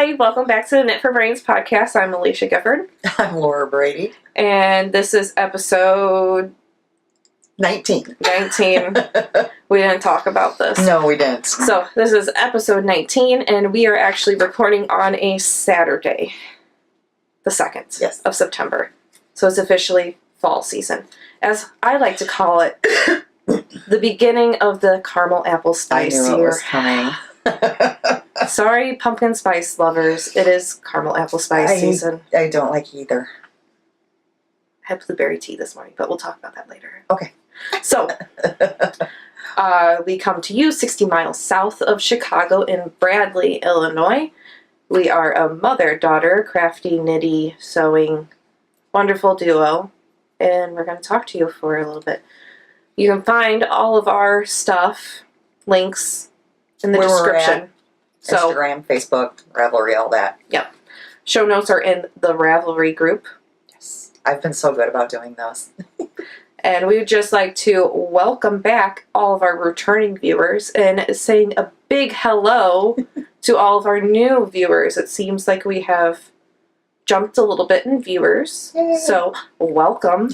Hi, welcome back to the Knit for Brains podcast. I'm Alisha Gifford. I'm Laura Brady. And this is episode 19. 19. We didn't talk about this. No, we didn't. So this is episode 19, and we are actually recording on a Saturday, the 2nd of September. So it's officially fall season. As I like to call it, the beginning of the caramel apple spice year. I knew it was coming. Sorry, pumpkin spice lovers. It is caramel apple spice season. I don't like either. I had blueberry tea this morning, but we'll talk about that later. Okay. So, we come to you 60 miles south of Chicago in Bradley, Illinois. We are a mother-daughter, crafty, knitty, sewing, wonderful duo, and we're going to talk to you for a little bit. You can find all of our stuff, links, in the description. So, Instagram, Facebook, Ravelry, all that. Yep. Show notes are in the Ravelry group. Yes. I've been so good about doing those. And we would just like to welcome back all of our returning viewers and saying a big hello to all of our new viewers. It seems like we have jumped a little bit in viewers. Yay. So, welcome.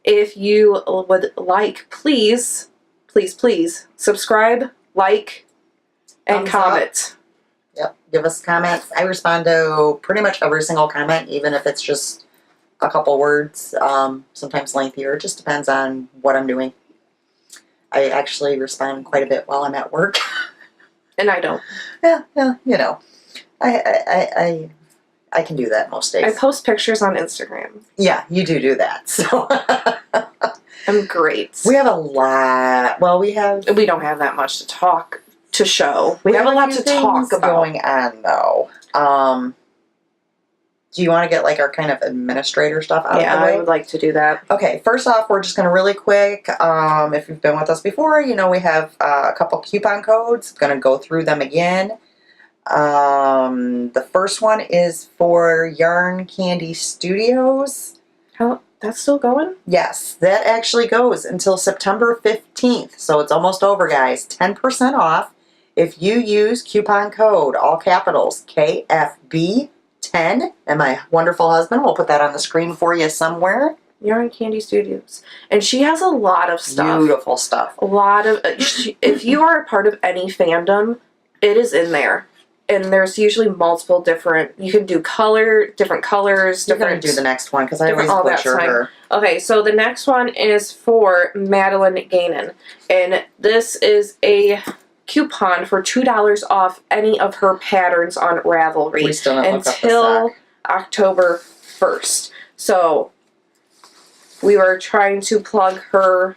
If you would like, please subscribe, like, and comment. Yep. Give us comments. I respond to pretty much every single comment, even if it's just a couple words, sometimes lengthier. It just depends on what I'm doing. I actually respond quite a bit while I'm at work. And I don't. Yeah, you know. I can do that most days. I post pictures on Instagram. Yeah, you do that. So I'm great. We have a lot. Well, we don't have that much to show. We have a lot to talk about. Going on though. Do you want to get like our kind of administrator stuff out of the way? Yeah, I would like to do that. Okay, first off, we're just going to really quick, if you've been with us before, you know we have a couple coupon codes. I'm going to go through them again. The first one is for Yarn Candy Studios. How, that's still going? Yes, that actually goes until September 15th. So it's almost over, guys. 10% off if you use coupon code, all capitals, KFB10. And my wonderful husband will put that on the screen for you somewhere. Yarn Candy Studios. And she has a lot of stuff. Beautiful stuff. A lot of... if you are a part of any fandom, it is in there. And there's usually multiple different... You can do different colors. You're going to do the next one because I always butcher her. Okay, so the next one is for Madeline Gainan. And this is a coupon for $2 off any of her patterns on Ravelry. We still don't until October 1st. So we were trying to plug her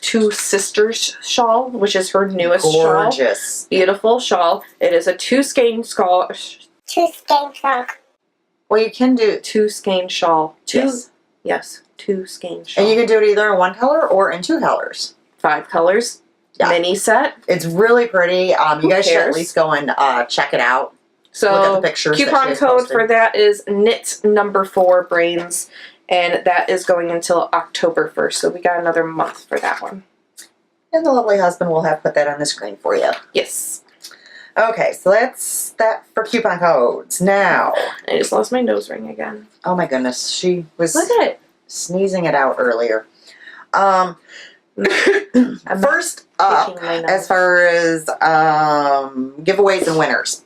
Two Sisters shawl, which is her newest shawl. Gorgeous. Beautiful shawl. It is a two-skein shawl. Two-skein shawl. Well, you can do... Two-skein shawl. Yes, two-skein shawl. And you can do it either in one color or in two colors. 5 colors. Yeah. Mini set. It's really pretty. You guys should at least go and check it out. So, look at the pictures. Coupon code for that is knit4brains. And that is going until October 1st. So we got another month for that one. And the lovely husband will have put that on the screen for you. Yes. Okay, so that's that for coupon codes. Now. I just lost my nose ring again. Oh my goodness. She was Look at it. Sneezing it out earlier. First up, as far as giveaways and winners.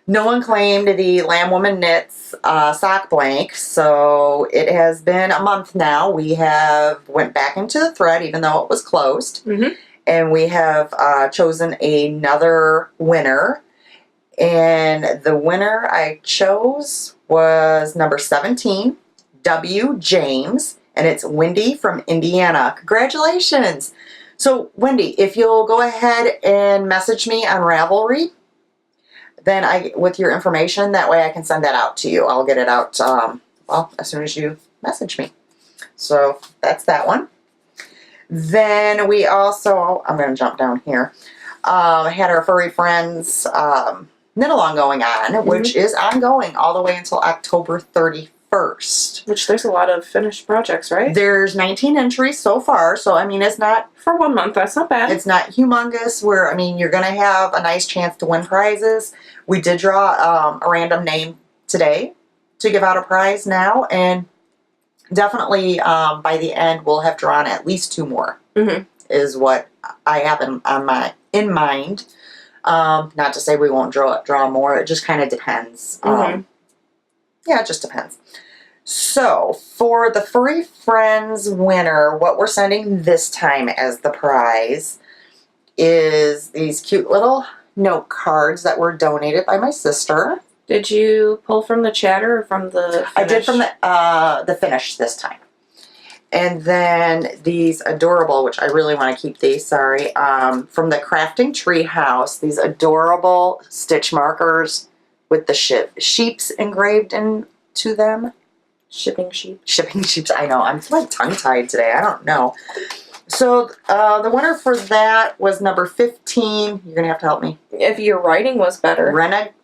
No one claimed the Lamb Woman Knits sock blank, so it has been a month now. We have went back into the thread, even though it was closed, and we have chosen another winner. And the winner I chose was number 17, W. James, and it's Wendy from Indiana. Congratulations! So, Wendy, if you'll go ahead and message me on Ravelry, then with your information, that way I can send that out to you. I'll get it out, well, as soon as you message me. So that's that one. Then we also, I'm going to jump down here, had our Furry Friends knit along going on, which is ongoing all the way until October 31st. 1st. Which there's a lot of finished projects, right? There's 19 entries so far, so I mean, it's not For 1 month, that's not bad. It's not humongous where, I mean, you're going to have a nice chance to win prizes. We did draw a random name today to give out a prize now, and definitely by the end we'll have drawn at least 2 more, is what I have in mind. Not to say we won't draw more. It just kind of depends. Yeah, it just depends. So, for the Furry Friends winner, what we're sending this time as the prize is these cute little note cards that were donated by my sister. Did you pull from the chatter or from the finish? I did from the finish this time. And then these adorable, which I really want to keep these, sorry, from the Crafting Treehouse, these adorable stitch markers with the sheeps engraved into them. Shipping sheep. Shipping sheeps, I know. I'm like tongue-tied today. I don't know. So the winner for that was number 15. You're going to have to help me. If your writing was better.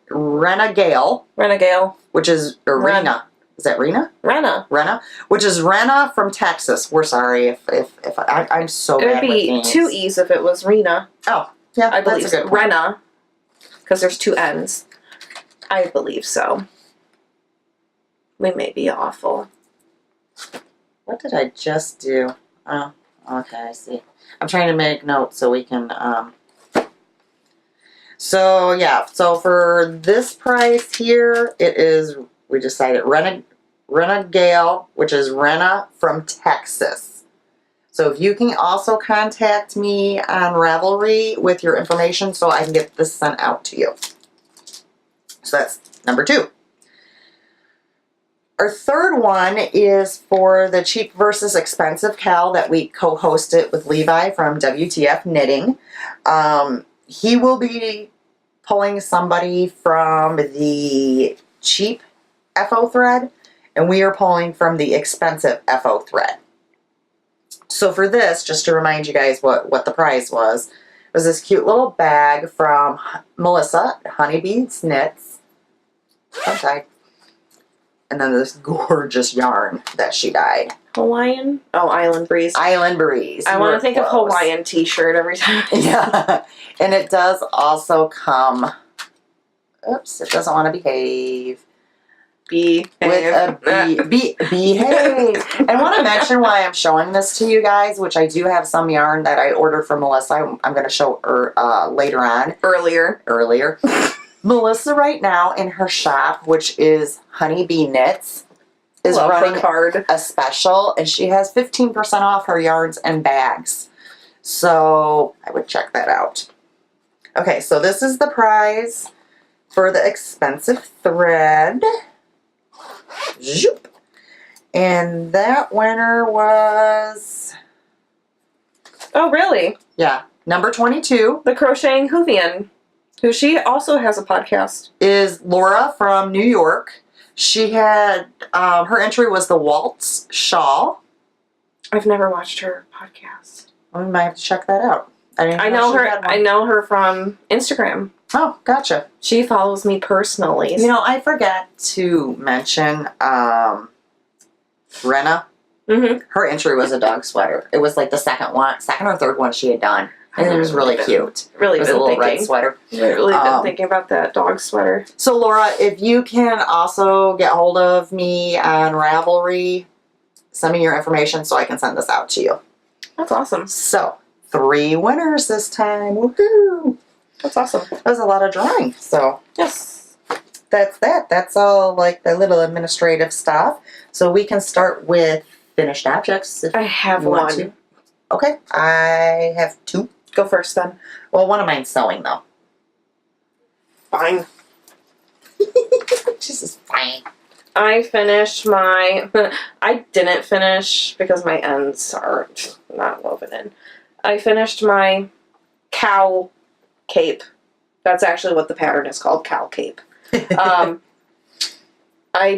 Renagale. Renagale. Which is Rena. Is that Rena? Rena. Which is Rena from Texas. We're sorry if I'm so bad with names. It would be 2 E's if it was Rena. Oh, yeah, I believe that's a good point. Rena. Because there's 2 N's. I believe so. We may be awful. What did I just do? Oh, okay, I see. I'm trying to make notes so we can, So, yeah, so for this prize here, it is, we decided, Renagale, which is Rena from Texas. So if you can also contact me on Ravelry with your information so I can get this sent out to you. So that's number 2. Our third one is for the cheap versus expensive Cal that we co-hosted with Levi from WTF Knitting. He will be pulling somebody from the cheap FO thread, and we are pulling from the expensive FO thread. So for this, just to remind you guys what the prize was this cute little bag from Melissa, Honeybees Knits. Okay. And then this gorgeous yarn that she dyed. Hawaiian? Oh, Island Breeze. Island Breeze. I want to think of Hawaiian t-shirt every time. Yeah. And it does also come, oops, it doesn't want to behave. Behave. Behave. I want to mention why I'm showing this to you guys, which I do have some yarn that I ordered from Melissa. I'm going to show her later on. Earlier. Melissa right now in her shop, which is Honeybee Knits, is running a special, and she has 15% off her yarns and bags. So I would check that out. Okay, so this is the prize for the expensive thread. Zoop. And that winner was... Oh, really? Yeah, number 22. The Crocheting Hoovian, who she also has a podcast. Is Laura from New York. She had, her entry was the Waltz Shawl. I've never watched her podcast. We might have to check that out. I know her from Instagram. Oh, gotcha. She follows me personally. You know, I forgot to mention Rena. Her entry was a dog sweater. It was like the second or third one she had done. I think it was really cute. It was a little red sweater. Really been thinking about that dog sweater. So Laura, if you can also get hold of me on Ravelry, send me your information so I can send this out to you. That's awesome. So 3 winners this time. Woohoo! That's awesome. That was a lot of drawing. So yes, that's that. That's all like the little administrative stuff. So we can start with finished objects. If I have you want one. to. Okay, I have 2. Go first then. Well, one of mine's sewing though. Fine. This is fine. I finished my... I didn't finish because my ends are not woven in. I finished my cow cape. That's actually what the pattern is called, cow cape. I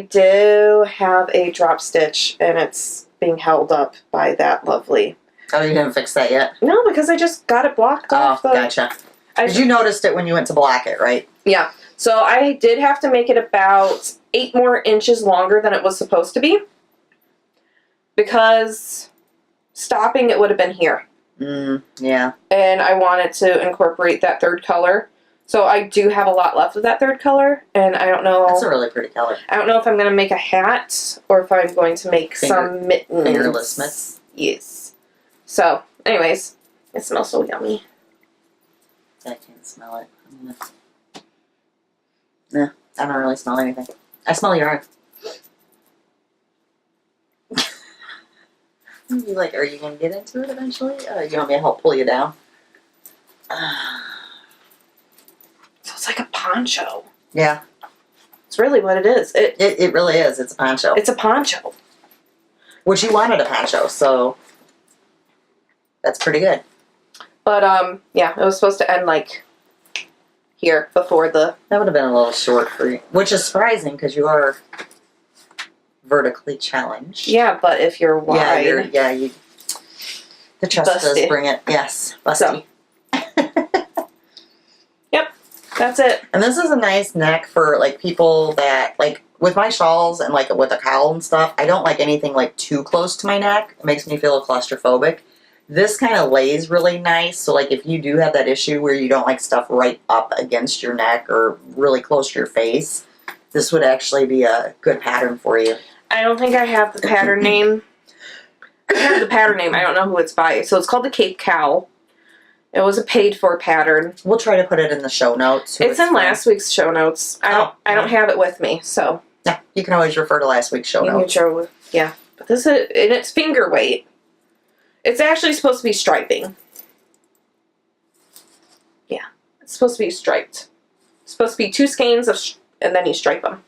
do have a drop stitch, and it's being held up by that lovely... Oh, you didn't fix that yet? No, because I just got it blocked off. Gotcha. Because you noticed it when you went to block it, right? Yeah. So I did have to make it about 8 more inches longer than it was supposed to be. Because stopping, it would have been here. Yeah. And I wanted to incorporate that third color. So I do have a lot left of that third color, and I don't know. That's a really pretty color. I don't know if I'm going to make a hat or if I'm going to make some mittens. Fingerless mitts. Yes. So, anyways, it smells so yummy. I can't smell it. Nah, I don't really smell anything. I smell yarn. You like, are you going to get into it eventually? You want me to help pull you down? So it's like a poncho. Yeah. It's really what it is. It really is. It's a poncho. It's a poncho. Which you wanted a poncho, so that's pretty good. But, yeah, it was supposed to end, like, here before the... That would have been a little short for you. Which is surprising, because you are vertically challenged. Yeah, but if you're wide... Yeah, the chest does Busty. bring it. Yes, busty. So. Yep, that's it. And this is a nice neck for, like, people that, like, with my shawls and, like, with a cowl and stuff, I don't like anything, like, too close to my neck. It makes me feel claustrophobic. This kind of lays really nice, so, like, if you do have that issue where you don't like stuff right up against your neck or really close to your face, this would actually be a good pattern for you. I don't think I have the pattern name. I have the pattern name. I don't know who it's by. So it's called the Cape Cowl. It was a paid-for pattern. We'll try to put it in the show notes. It's in last week's show notes. I don't have it with me, so... Yeah, you can always refer to last week's show notes. Yeah. But this is... And it's finger weight. It's actually supposed to be striping. Yeah. It's supposed to be striped. It's supposed to be 2 skeins of... and then you stripe them.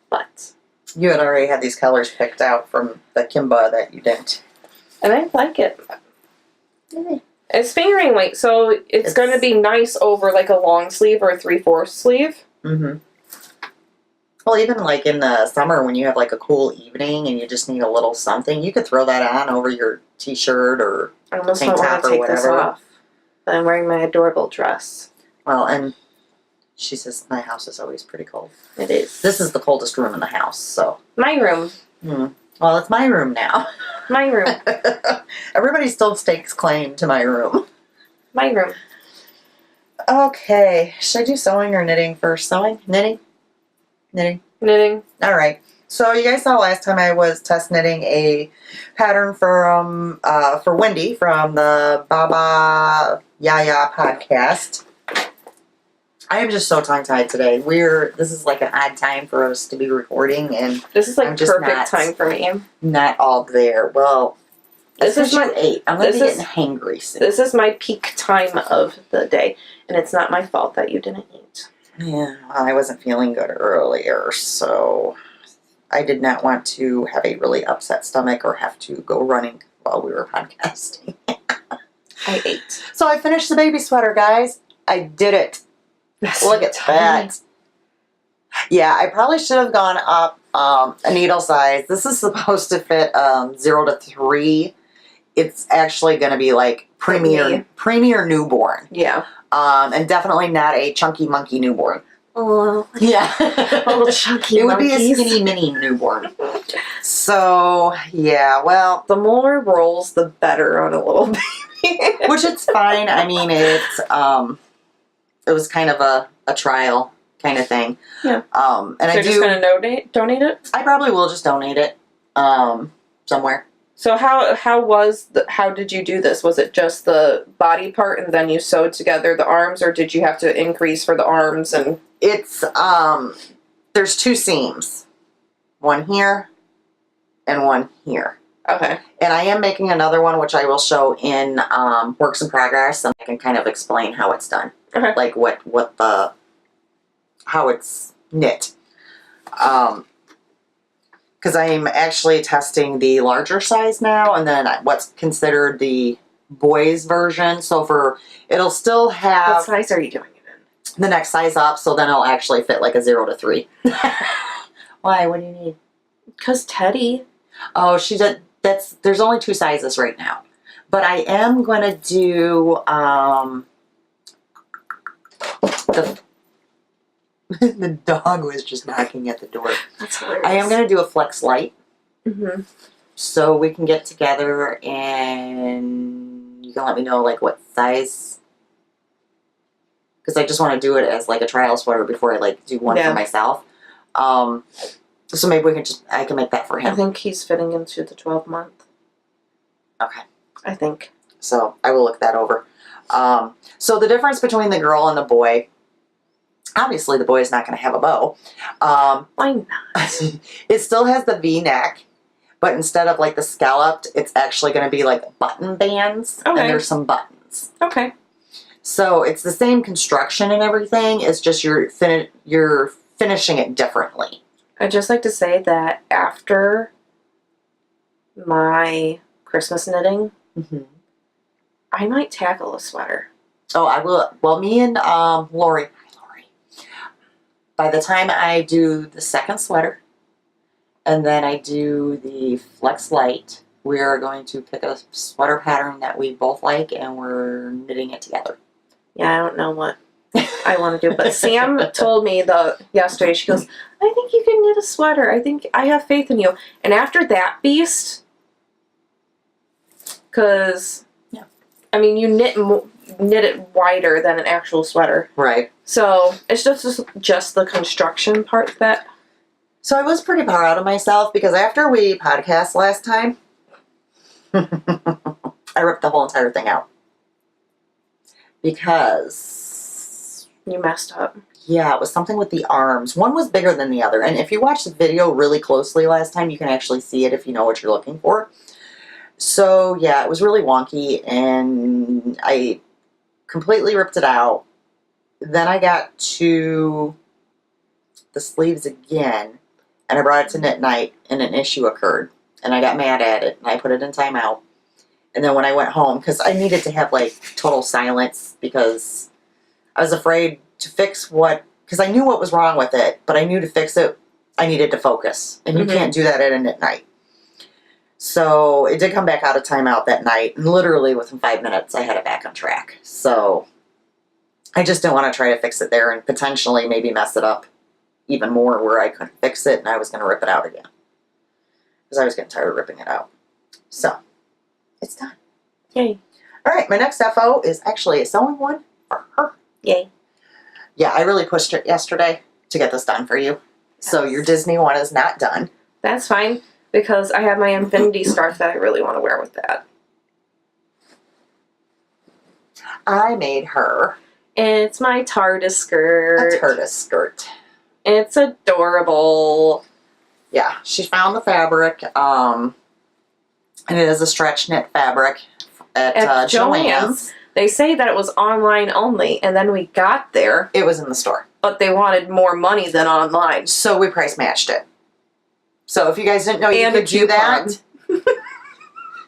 But... You had already had these colors picked out from the Kimba that you didn't. And I like it. Yeah. It's fingering weight, so it's going to be nice over like a long sleeve or a 3/4 sleeve. Mm-hmm. Well, even like in the summer when you have like a cool evening and you just need a little something, you could throw that on over your t-shirt or I almost tank don't top want to or take whatever. this off. But I'm wearing my adorable dress. Well, and she says my house is always pretty cold. It is. This is the coldest room in the house, so. My room. Well, it's my room now. My room. Everybody still stakes claim to my room. My room. Okay. Should I do sewing or knitting first? Sewing? Knitting? Knitting. Knitting. All right. So you guys saw last time I was test knitting a pattern for Wendy from the Baba Yaya podcast. I am just so tongue-tied today. This is like an odd time for us to be recording, and This is like I'm just perfect not- time for me. not all there. Well, This is my 8. I'm going to be this is- getting hangry soon. This is my peak time of the day, and it's not my fault that you didn't eat. Yeah, I wasn't feeling good earlier, so I did not want to have a really upset stomach or have to go running while we were podcasting. I ate. So I finished the baby sweater, guys. I did it. Look at that. Yeah, I probably should have gone up a needle size. This is supposed to fit 0 to 3. It's actually going to be like premier newborn. Yeah. And definitely not a chunky monkey newborn. Oh, Yeah. little chunky It would be a monkeys. skinny mini newborn. So, yeah, well. The more rolls, the better on a little baby. Which it's fine. I mean, it was kind of a trial kind of thing. Yeah. And so you're just going to donate it? I probably will just donate it somewhere. So how did you do this? Was it just the body part and then you sewed together the arms, or did you have to increase for the arms? And It's there's 2 seams, one here and one here. okay. And I am making another one, which I will show in Works in Progress, and I can kind of explain how it's done. Okay. Like how it's knit. Because I'm actually testing the larger size now, and then what's considered the boys version. So it'll still What have size are you doing it in? the next size up, so then it'll actually fit like a 0 to 3. Why? What do you need? Because Teddy. Oh, there's only 2 sizes right now. But I am going to do The dog was just knocking at the door. That's hilarious. I am going to do a flex light. Mm-hmm. So we can get together and you can let me know like what size. Because I just want to do it as like a trial sweater before I like do one for myself. So maybe I can make that for him. I think he's fitting into the 12-month. Okay. I think. So I will look that over. So the difference between the girl and the boy, obviously the boy is not going to have a bow. Why not? It still has the V-neck, but instead of like the scalloped, it's actually going to be like button bands. Okay. And there's some buttons. Okay. So it's the same construction and everything. It's just you're finishing it differently. I'd just like to say that after my Christmas knitting, I might tackle a sweater. Oh, I will. Well, me and Lori. By the time I do the second sweater, and then I do the flex light, we are going to pick a sweater pattern that we both like, and we're knitting it together. Yeah, I don't know what I want to do, but Sam told me yesterday. She goes, "I think you can knit a sweater. I think I have faith in you." And after that beast, because I mean, you knit it wider than an actual sweater, Right. so it's just the construction part that. So I was pretty proud of myself because after we podcast last time, I ripped the whole entire thing out. Because You messed up. yeah, it was something with the arms. One was bigger than the other. And if you watch the video really closely last time, you can actually see it if you know what you're looking for. So yeah, it was really wonky and I completely ripped it out. Then I got to the sleeves again and I brought it to knit night and an issue occurred. And I got mad at it and I put it in timeout. And then when I went home, because I needed to have like total silence because I was afraid to fix because I knew what was wrong with it, but I knew to fix it, I needed to focus. And you can't do that at a knit night. So it did come back out of timeout that night. And literally within 5 minutes, I had it back on track. So I just didn't want to try to fix it there and potentially maybe mess it up even more where I couldn't fix it and I was going to rip it out again. Because I was getting tired of ripping it out. So it's done. Yay. All right, my next FO is actually a sewing one for her. Yay. Yeah, I really pushed it yesterday to get this done for you. So your Disney one is not done. That's fine, because I have my infinity scarf that I really want to wear with that. I made her It's my TARDIS skirt. a TARDIS skirt. It's adorable. Yeah, she found the fabric, and it is a stretch knit fabric at Joann's. They say that it was online only, and then we got there, It was in the store. but they wanted more money than online. So we price matched it. So if you guys didn't know you And could a do that, coupon.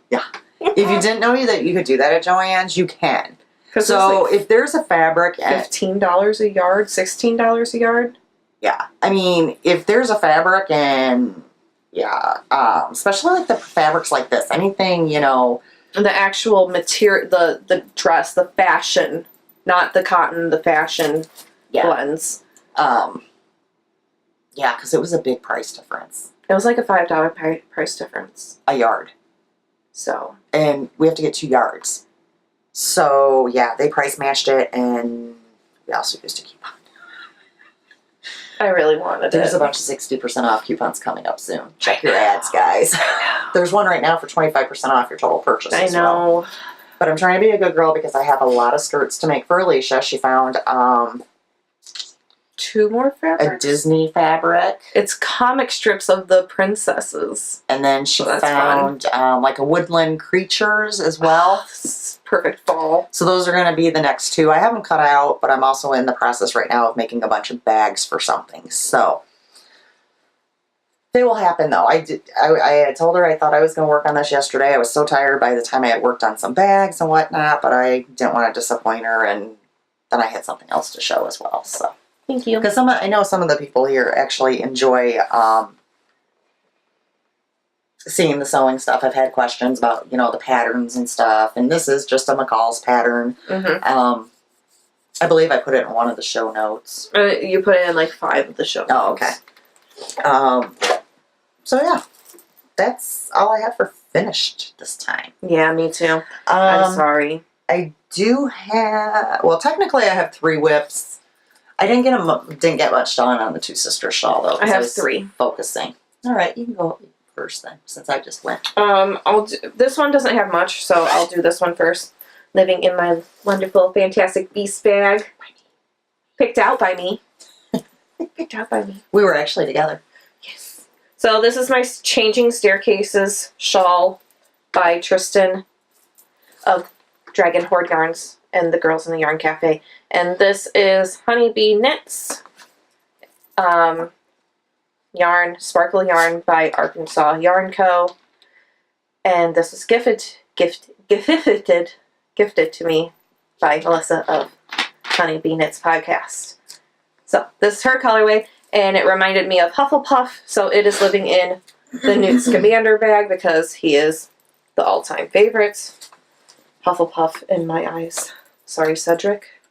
yeah. If you didn't know that you could do that at Joann's, you can. 'Cause So it's like if there's a fabric at $15 a yard, $16 a yard. yeah, I mean, if there's a fabric and yeah, especially like the fabrics like this, anything, you know, The actual material, the dress, the fashion, not the cotton, the fashion blends. yeah, because it was a big price difference, It was like a $5 price difference. a yard, So and we have to get 2 yards. So yeah, they price matched it, and we also used a coupon. I really wanted There's it. a bunch of 60% off coupons coming up soon. Check your ads, guys. There's one right now for 25% off your total purchase. I as well. know. But I'm trying to be a good girl because I have a lot of skirts to make for Alisha. She found 2 more a fabrics. Disney fabric, It's comic strips of the princesses. and then she So that's found like a woodland creatures as well. This is perfect fall. So those are going to be the next 2. I have them cut out, but I'm also in the process right now of making a bunch of bags for something. So they will happen though. I had told her I thought I was going to work on this yesterday. I was so tired by the time I had worked on some bags and whatnot, but I didn't want to disappoint her, and then I had something else to show as well. So Thank you. because I know some of the people here actually enjoy seeing the sewing stuff. I've had questions about, you know, the patterns and stuff, and this is just a McCall's pattern. Mm-hmm. I believe I put it in one of the show notes. You put it in like 5 of the show notes. Oh, okay. So yeah, that's all I have for finished this time. Yeah, me too. I'm sorry. I do have, well, technically I have 3 whips. I didn't get much done on the Two Sisters shawl though. I have 3. Focusing. All right, you can go first then, since I just went. This one doesn't have much, so I'll do this one first. Living in my wonderful, fantastic Beast bag. Picked out by me. Picked out by me. We were actually together. Yes. So this is my Changing Staircases shawl by Tristan of Dragon Horde Yarns and the Girls in the Yarn Cafe. And this is Honeybee Knits yarn, sparkle yarn by Arkansas Yarn Co. And this is gifted to me by Melissa of Honeybee Knits podcast. So this is her colorway, and it reminded me of Hufflepuff, so it is living in the Newt Scamander bag because he is the all-time favorite. Hufflepuff in my eyes. Sorry, Cedric.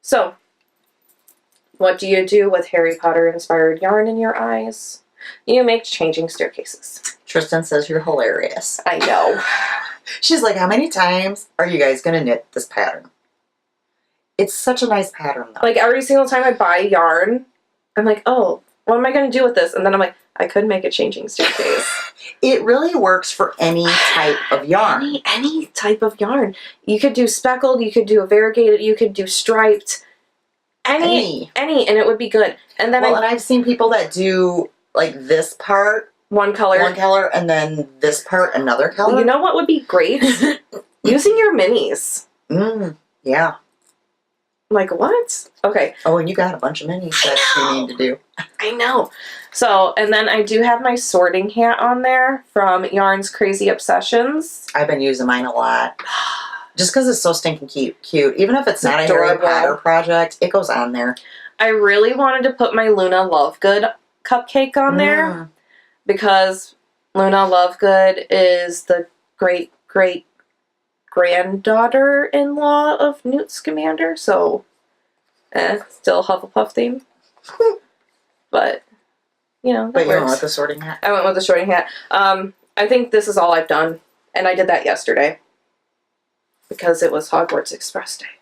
So, what do you do with Harry Potter-inspired yarn in your eyes? You make Changing Staircases. Tristan says you're hilarious. I know. She's like, how many times are you guys going to knit this pattern? It's such a nice pattern, though. Like, every single time I buy yarn, I'm like, oh, what am I going to do with this? And then I'm like, I could make a Changing Staircase. It really works for any type of yarn. Any type of yarn. You could do speckled, you could do a variegated, you could do striped. Any, and it would be good. And then and I've seen people that do, like, this part, one color, and then this part, another color. You know what would be great? Using your minis. Yeah. Like, what? Okay. Oh, and you got a bunch of minis that you need to do. I know. So, and then I do have my sorting hat on there from Yarn's Crazy Obsessions. I've been using mine a lot. Just because it's so stinking cute. Even if it's not adorable. a Harry Potter project, it goes on there. I really wanted to put my Luna Lovegood cupcake on there because Luna Lovegood is the great-great-granddaughter-in-law of Newt Scamander, so still Hufflepuff theme. But, you know, But you went with the sorting hat? I went with the sorting hat. I think this is all I've done, and I did that yesterday because it was Hogwarts Express Day.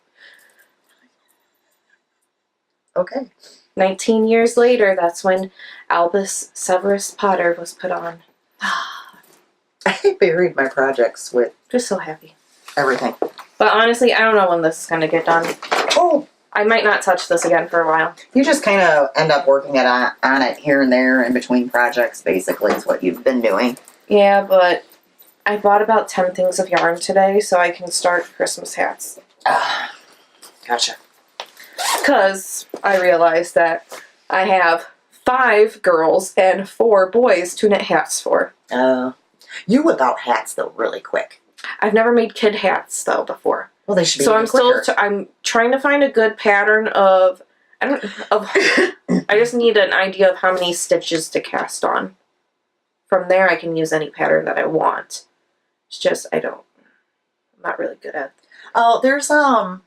Okay. 19 years later, that's when Albus Severus Potter was put on. I buried my projects with Just so happy. everything. But honestly, I don't know when this is going to get done. Oh! I might not touch this again for a while. You just kind of end up working on it here and there in between projects, basically, is what you've been doing. Yeah, but I bought about 10 things of yarn today so I can start Christmas hats. Gotcha. Because I realized that I have 5 girls and 4 boys to knit hats for. You whip out hats, though, really quick. I've never made kid hats, though, before. Well, they should be So even quicker. I'm trying to find a good pattern of I just need an idea of how many stitches to cast on. From there I can use any pattern that I want. It's just I'm not really good at. Oh, there's I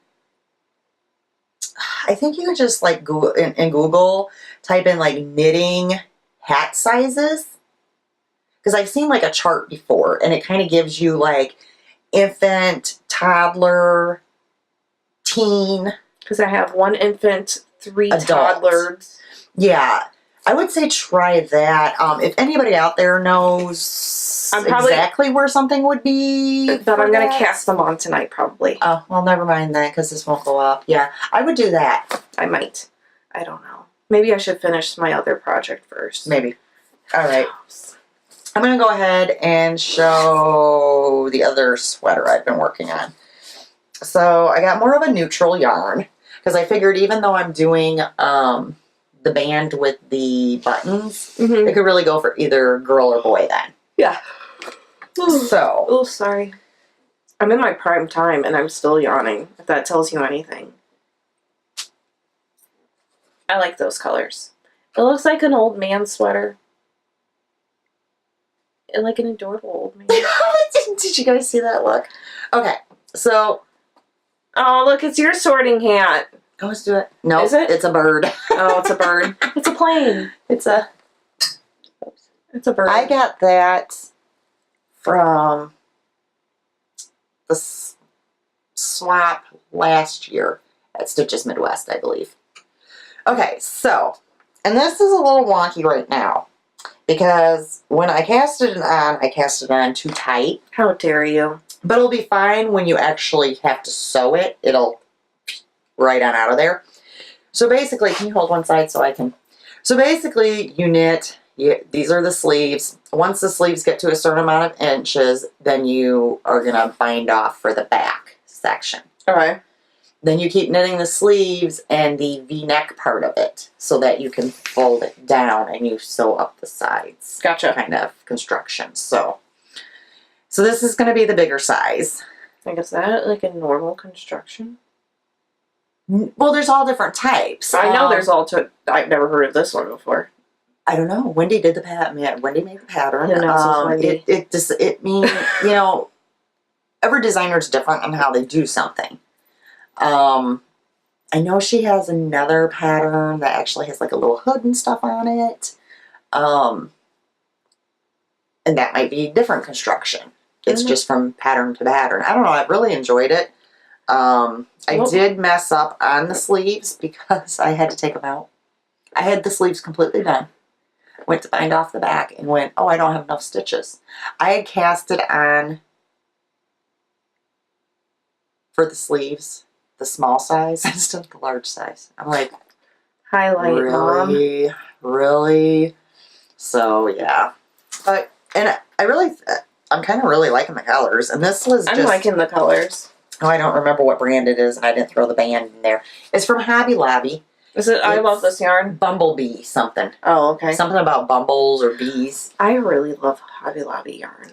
think you can just like Google in Google type in like knitting hat sizes. Because I've seen like a chart before and it kind of gives you like infant, toddler, teen. Because I have 1 infant, 3 Adult. toddlers. Yeah. I would say try that. If anybody out there knows exactly where something would be. But I'm going to cast them on tonight probably. Oh, well, never mind that because this won't go up. Yeah, I would do that. I might. I don't know. Maybe I should finish my other project first. Maybe. All right. I'm going to go ahead and show the other sweater I've been working on. So I got more of a neutral yarn because I figured even though I'm doing the band with the buttons, it could really go for either girl or boy then. Yeah. So. Oh, sorry. I'm in my prime time and I'm still yawning, if that tells you anything. I like those colors. It looks like an old man sweater. Like an adorable old man. Did you guys see that look? Okay, so Oh, look, it's your sorting hat. Oh, let's do it. No, Is it? It's a bird. Oh, it's a bird. It's a plane. It's a bird. I got that from the swap last year at Stitches Midwest, I believe. Okay, so, and this is a little wonky right now because when I cast it on too tight. How dare you? But it'll be fine when you actually have to sew it. It'll right on out of there. So basically, can you hold one side so I can? So basically, you knit. These are the sleeves. Once the sleeves get to a certain amount of inches, then you are going to bind off for the back section. Okay. Then you keep knitting the sleeves and the V-neck part of it so that you can fold it down and you sew up the sides. Gotcha. Kind of construction. So this is going to be the bigger size. Like, is that like a normal construction? Well, there's all different types. I know there's all to. I've never heard of this one before. I don't know. Wendy did the pattern. Yeah, Wendy made the pattern. Who knows Wendy? It means, every designer is different on how they do something. I know she has another pattern that actually has like a little hood and stuff on it. And that might be different construction. It's just from pattern to pattern. I don't know. I really enjoyed it. I did mess up on the sleeves because I had to take them out. I had the sleeves completely done. Went to bind off the back and went, oh, I don't have enough stitches. I had cast it on for the sleeves, the small size instead of the large size. I'm like, Highlight, really? Mom. Really? So, yeah. But, and I'm kind of really liking the colors. And this was I'm liking the colors. Oh, I don't remember what brand it is, and I didn't throw the band in there. It's from Hobby Lobby. Is it? I love this yarn. Bumblebee something. Oh, okay. Something about bumbles or bees. I really love Hobby Lobby yarn.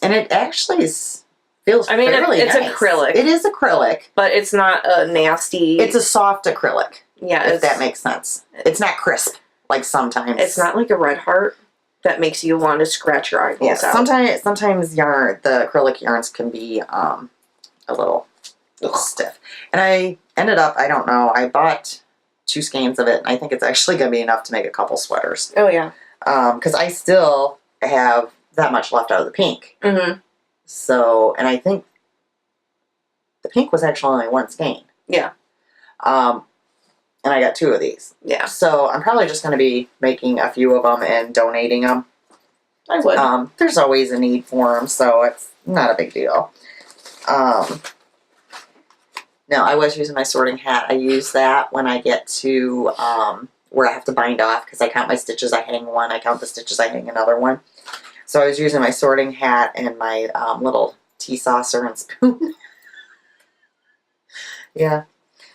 And it actually feels fairly it's nice. acrylic. It is acrylic. But it's not a nasty. It's a soft acrylic. Yeah. If that makes sense. It's not crisp, like sometimes. It's not like a red heart that makes you want to scratch your eyeballs out. Sometimes the acrylic yarns can be a little stiff. And I ended up, I don't know, I bought 2 skeins of it, and I think it's actually going to be enough to make a couple sweaters. Oh, yeah. Because I still have that much left out of the pink. Mm-hmm. So, and I think the pink was actually only 1 skein. Yeah. And I got 2 of these. Yeah. So I'm probably just going to be making a few of them and donating them. I would. There's always a need for them, so it's not a big deal. No, I was using my sorting hat. I use that when I get to where I have to bind off because I count my stitches, I hang one. I count the stitches, I hang another one. So I was using my sorting hat and my little tea saucer and spoon. Yeah.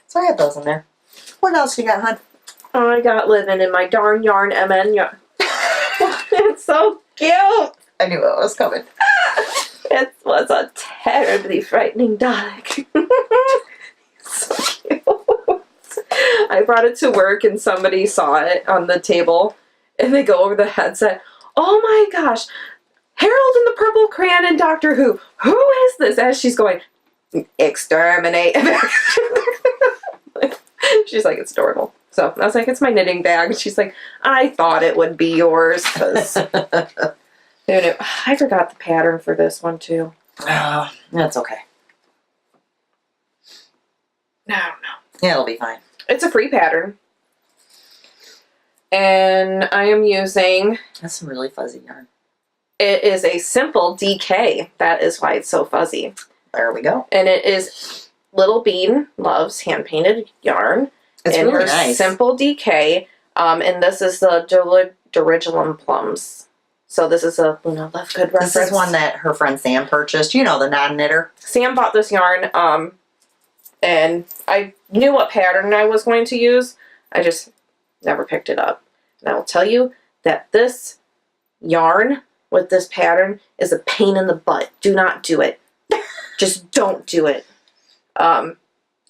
So I had those in there. What else you got, hon? I got living in my darn yarn MN yarn. It's so cute. I knew it was coming. It was a terribly frightening dog. So cute. I brought it to work and somebody saw it on the table and they go over the headset. Oh my gosh, Harold and the Purple Crayon and Doctor Who. Who is this? As she's going, exterminate. She's like, it's adorable. So I was like, it's my knitting bag. She's like, I thought it would be yours. Cause who knew? I forgot the pattern for this one too. That's okay. I don't know. Yeah, it'll be fine. It's a free pattern. And I am using... That's some really fuzzy yarn. It is a simple DK. That is why it's so fuzzy. There we go. And it is Little Bean Loves hand-painted yarn. It's in really her nice. simple DK. And this is the Jerusalem Plums. So this is a Luna Lovegood reference. This is one that her friend Sam purchased. You know, the non-knitter. Sam bought this yarn, and I knew what pattern I was going to use. I just never picked it up. And I will tell you that this yarn with this pattern is a pain in the butt. Do not do it. Just don't do it.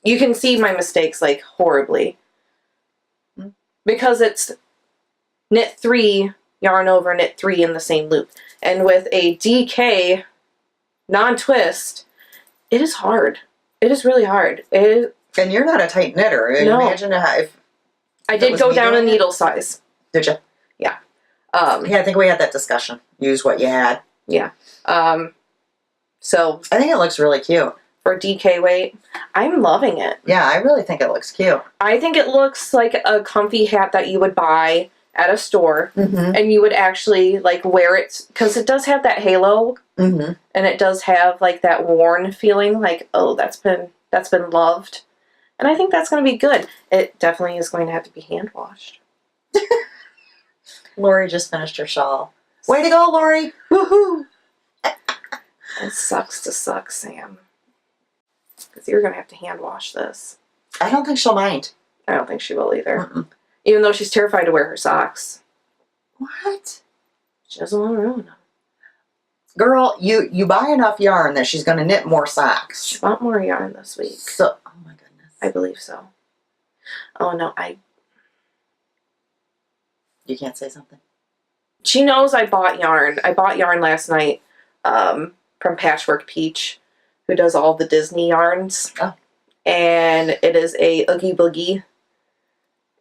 You can see my mistakes like horribly. Because it's knit 3, yarn over, knit 3 in the same loop. And with a DK non-twist, it is hard. It is really hard. It is, And you're not a tight knitter. No. Imagine if I If it did was go me down a doing it? needle size. did you? Yeah, I think we had that discussion. Use what you had. so I think it looks really cute. for DK weight, I'm loving it. Yeah, I really think it looks cute. I think it looks like a comfy hat that you would buy at a store, Mm-hmm. and you would actually like wear it because it does have that halo, Mm-hmm. and it does have like that worn feeling, like, oh, that's been loved, and I think that's going to be good. It definitely is going to have to be hand washed. Lori just finished her shawl. Way to go, Lori! Woohoo! It sucks to suck, Sam, because you're going to have to hand wash this. I don't think she'll mind. I don't think she will either. Mm-mm. Even though she's terrified to wear her socks. What? She doesn't want to ruin them. Girl, you buy enough yarn that she's going to knit more socks. She want more yarn this week. So, oh my goodness. I believe so. Oh no, You can't say something? she knows I bought yarn. I bought yarn last night from Patchwork Peach, who does all the Disney yarns. Oh. And it is a Oogie Boogie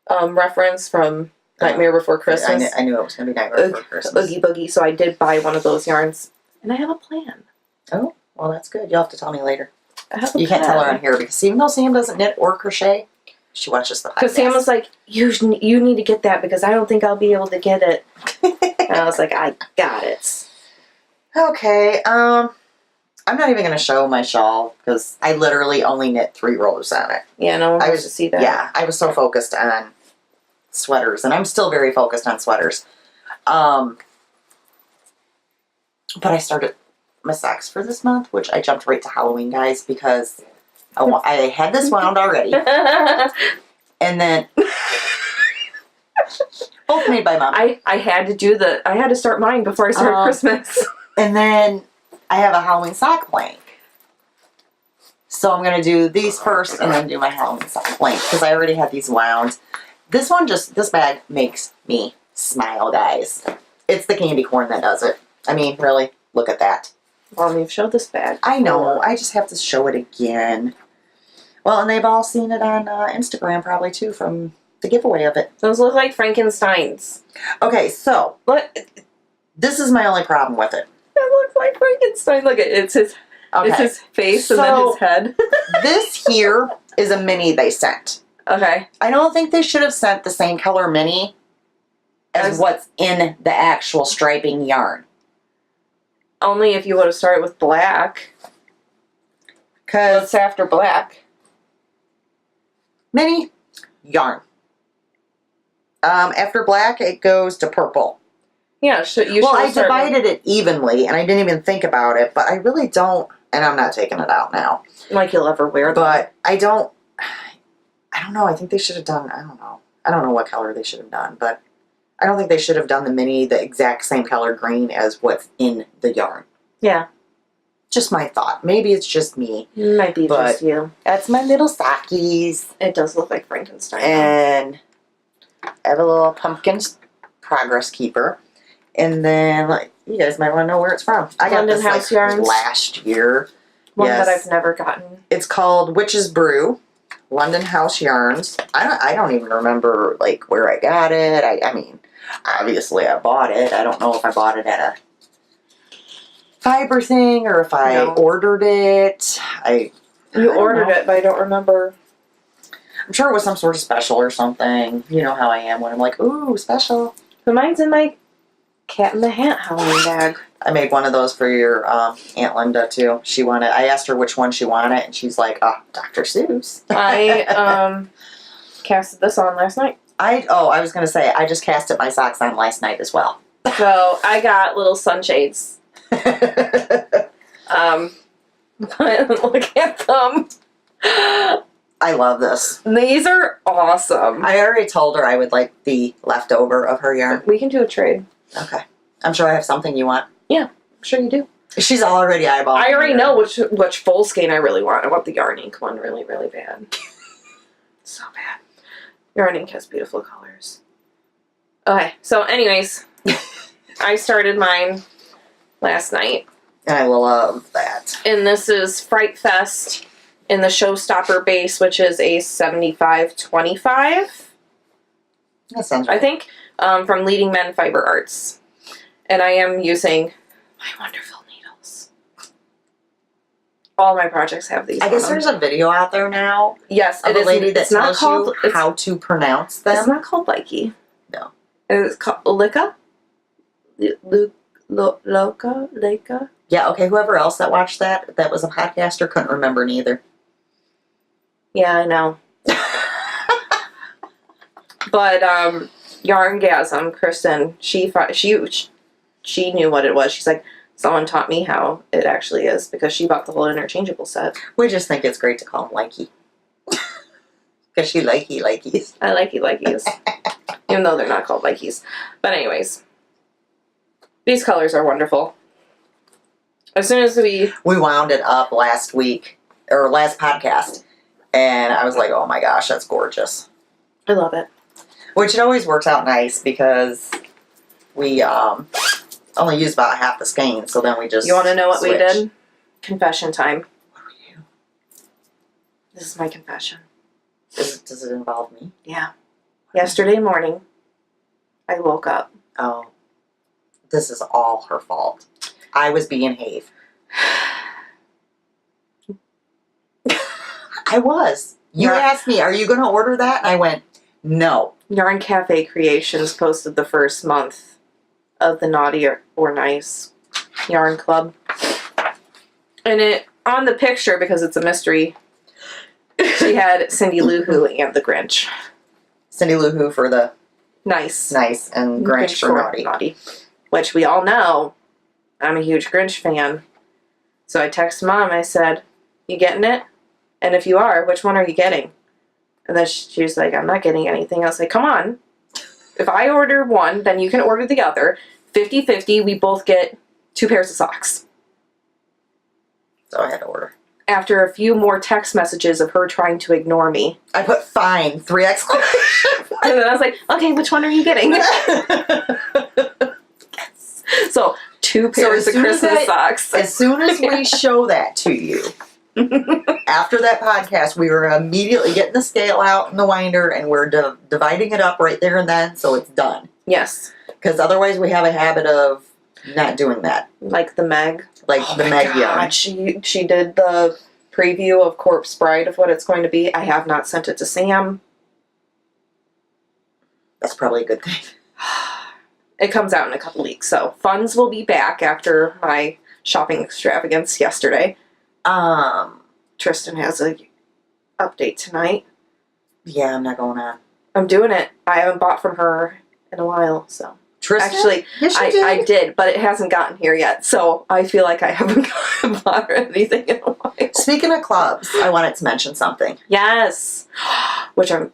reference from Nightmare Before Christmas. I knew it was going to be Nightmare Before Christmas. Oogie Boogie, so I did buy one of those yarns. And I have a plan. Oh, well, that's good. You'll have to tell me later. I have a You can't plan. tell her on here because even though Sam doesn't knit or crochet, she watches the podcast. Because Sam was like, you need to get that because I don't think I'll be able to get it. And I was like, I got it. Okay, I'm not even going to show my shawl because I literally only knit 3 rows on it. Yeah, no one I wants was to see that. Yeah, I was so focused on sweaters, and I'm still very focused on sweaters. But I started my socks for this month, which I jumped right to Halloween, guys, because I had this wound already, and then both made by Mom. I had to start mine before I started Christmas. And then I have a Halloween sock blank. So I'm going to do these first and then do my Halloween sock blank because I already had these wound. This bag makes me smile, guys. It's the candy corn that does it. I mean, really, look at that. Well, you've showed this bag. I know. I just have to show it again. Well, and they've all seen it on Instagram probably too from the giveaway of it. Those look like Frankenstein's. Okay, so What? this is my only problem with it. It looks like Frankenstein. Look, it's his face and then So- his head. This here is a mini they sent. Okay. I don't think they should have sent the same color mini as what's in the actual striping yarn. Only if you would have started with black. Because What's after black? mini yarn. After black, it goes to purple. Yeah, you Well, should I have started. divided it evenly, and I didn't even think about it, but I really don't, and I'm not taking it out now. Like you'll ever wear them. But I don't know, I think they should have done, I don't know what color they should have done, but I don't think they should have done the mini the exact same color green as what's in the yarn. Yeah. Just my thought. Maybe it's just me. Might be But- just you. That's my little sockies. It does look like Frankenstein. And I have a little pumpkin progress keeper. And then, like, you guys might want to know where it's from. I got London this House like yarns. last year. One Yes. that I've never gotten. It's called Witch's Brew, London House Yarns. I don't even remember like where I got it. I mean, obviously I bought it. I don't know if I bought it at a fiber thing or if I No. ordered it. I You don't ordered know. it, but I don't remember. I'm sure it was some sort of special or something. You know how I am when I'm like, ooh, special. But mine's in my Cat in the Hat Halloween bag. I made one of those for your Aunt Linda too. I asked her which one she wanted, and she's like, Dr. Seuss. I casted this on last night. I was gonna say I just casted my socks on last night as well. So I got little sunshades. Look at them. I love this. These are awesome. I already told her I would like the leftover of her yarn. We can do a trade. Okay. I'm sure I have something you want. I'm sure you do. She's already eyeballing. I already know which full skein I really want. I want the yarn ink one really, really bad. So bad. Yarn ink has beautiful colors. Okay, so anyways, I started mine last night. And I love that. And this is Fright Fest in the Showstopper base, which is a 75-25. That sounds I right. think, from Leading Men Fiber Arts. And I am using my Wonderful needles. All my projects have these. I guess there's a video out there now yes, of it a is. lady that it's not tells called, you how to pronounce them. It's not called Likey. No. It's called Lika? Lika? Yeah, okay, whoever else that watched that was a podcaster, couldn't remember neither. Yeah, I know. But, Yarngasm, Kristen, she knew what it was. She's like, someone taught me how it actually is because she bought the whole interchangeable set. We just think it's great to call them likey. Because she likies. I likies. Even though they're not called likies. But anyways. These colors are wonderful. As soon as we wound it up last week, or last podcast, and I was like, oh my gosh, that's gorgeous. I love it. Which it always works out nice because we only use about half the skein, so then we just You want to know what we switch. did? Confession time. What were you? This is my confession. Does it involve me? Yeah. Yesterday morning, I woke up. Oh. This is all her fault. I was being Have. I was. You Yeah. asked me, are you going to order that? And I went, no. Yarn Cafe Creations posted the first month of the Naughty or Nice Yarn Club. And it on the picture, because it's a mystery, she had Cindy Lou Who and the Grinch. Cindy Lou Who for the Nice. nice and Grinch for naughty. Which we all know, I'm a huge Grinch fan. So I texted Mom, I said, you getting it? And if you are, which one are you getting? And then she was like, I'm not getting anything. I was like, come on. If I order one, then you can order the other. 50-50, we both get 2 pairs of socks. So I had to order. After a few more text messages of her trying to ignore me. I put fine, 3 exclamation And then I was like, okay, which one are you getting? So 2 pairs of Christmas socks. As soon as we show that to you, after that podcast, we were immediately getting the scale out and the winder, and we're dividing it up right there and then, so it's done. Yes. Because otherwise we have a habit of not doing that. Like the Meg. Like the Meg yarn. She did the preview of Corpse Bride of what it's going to be. I have not sent it to Sam. That's probably a good thing. It comes out in a couple weeks, so funds will be back after my shopping extravagance yesterday. Tristan has a update tonight. Yeah, I'm not going on. I'm doing it. I haven't bought from her in a while, so. Tristan? Actually, Yes, you did. I did, but it hasn't gotten here yet, so I feel like I haven't bought anything in a while. Speaking of clubs, I wanted to mention something. Yes. Which I'm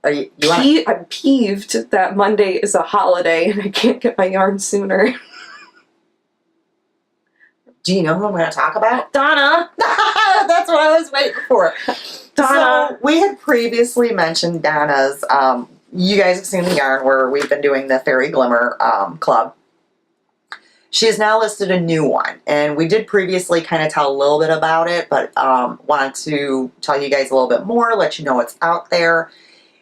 I'm peeved that Monday is a holiday and I can't get my yarn sooner. Do you know who I'm going to talk about? Donna! That's what I was waiting for. Donna! So, we had previously mentioned Donna's, you guys have seen the yarn where we've been doing the Fairy Glimmer club. She has now listed a new one, and we did previously kind of tell a little bit about it, but wanted to tell you guys a little bit more, let you know it's out there.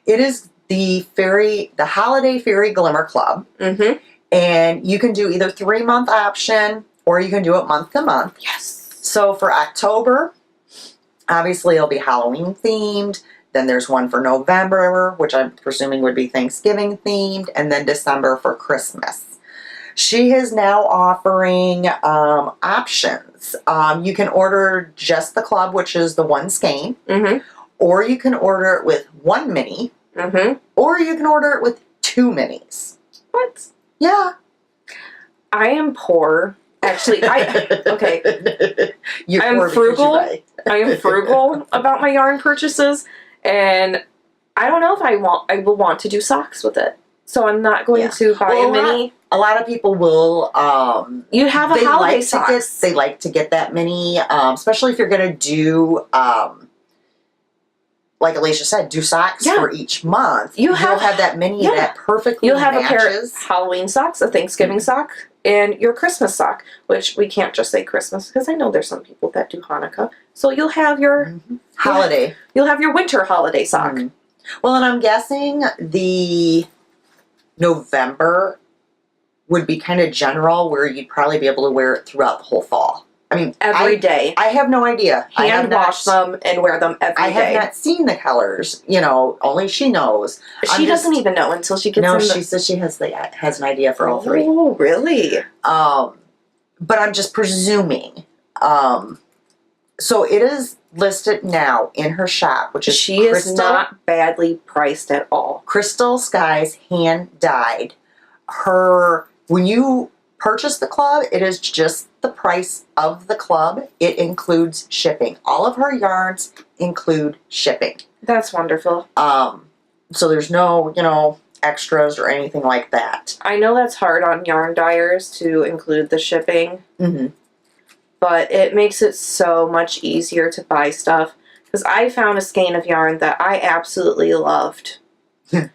It is the Holiday Fairy Glimmer Club, and you can do either 3-month option, or you can do it month to month. Yes. So for October, obviously it'll be Halloween themed. Then there's one for November, which I'm presuming would be Thanksgiving themed, and then December for Christmas. She is now offering options. You can order just the club, which is the 1 skein, or you can order it with 1 mini, or you can order it with 2 minis. What? Yeah. I am poor. Actually, okay. I'm frugal. I am frugal about my yarn purchases, and I don't know if I will want to do socks with it. So I'm not going to buy a mini. A lot of people will. You have a holiday socks. They like to get that mini, especially if you're going to do, like Alisha said, do socks for each month. You'll have that mini that perfectly You'll have matches. a pair of Halloween socks, a Thanksgiving sock, and your Christmas sock, which we can't just say Christmas because I know there's some people that do Hanukkah. So you'll have your holiday. You'll have your winter holiday sock. Mm. Well, and I'm guessing the November would be kind of general, where you'd probably be able to wear it throughout the whole fall. I mean, Every day. I have no idea. Hand wash them and wear them every day. I have not seen the colors. You know, only she knows. She doesn't even know until she gets. No, she says she has an idea for all three. Oh, really? But I'm just presuming. So it is listed now in her shop, which is she is not badly priced at all. Crystal Skies hand dyed. When you purchase the club, it is just the price of the club. It includes shipping. All of her yarns include shipping. That's wonderful. So there's no, extras or anything like that. I know that's hard on yarn dyers to include the shipping. Mm-hmm. But it makes it so much easier to buy stuff. Because I found a skein of yarn that I absolutely loved. And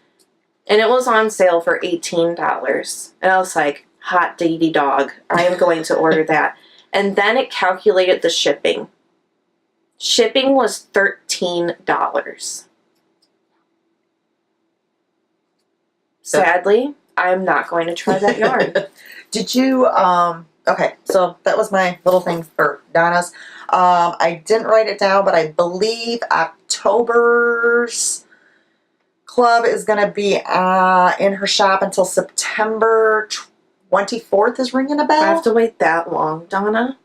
it was on sale for $18. And I was like, hot diggity dog. I am going to order that. And then it calculated the shipping. Shipping was $13. Sadly, I'm not going to try that yarn. Did you, okay, so that was my little thing for Donna's. I didn't write it down, but I believe October's club is going to be in her shop until September 24th is ringing a bell. I have to wait that long, Donna.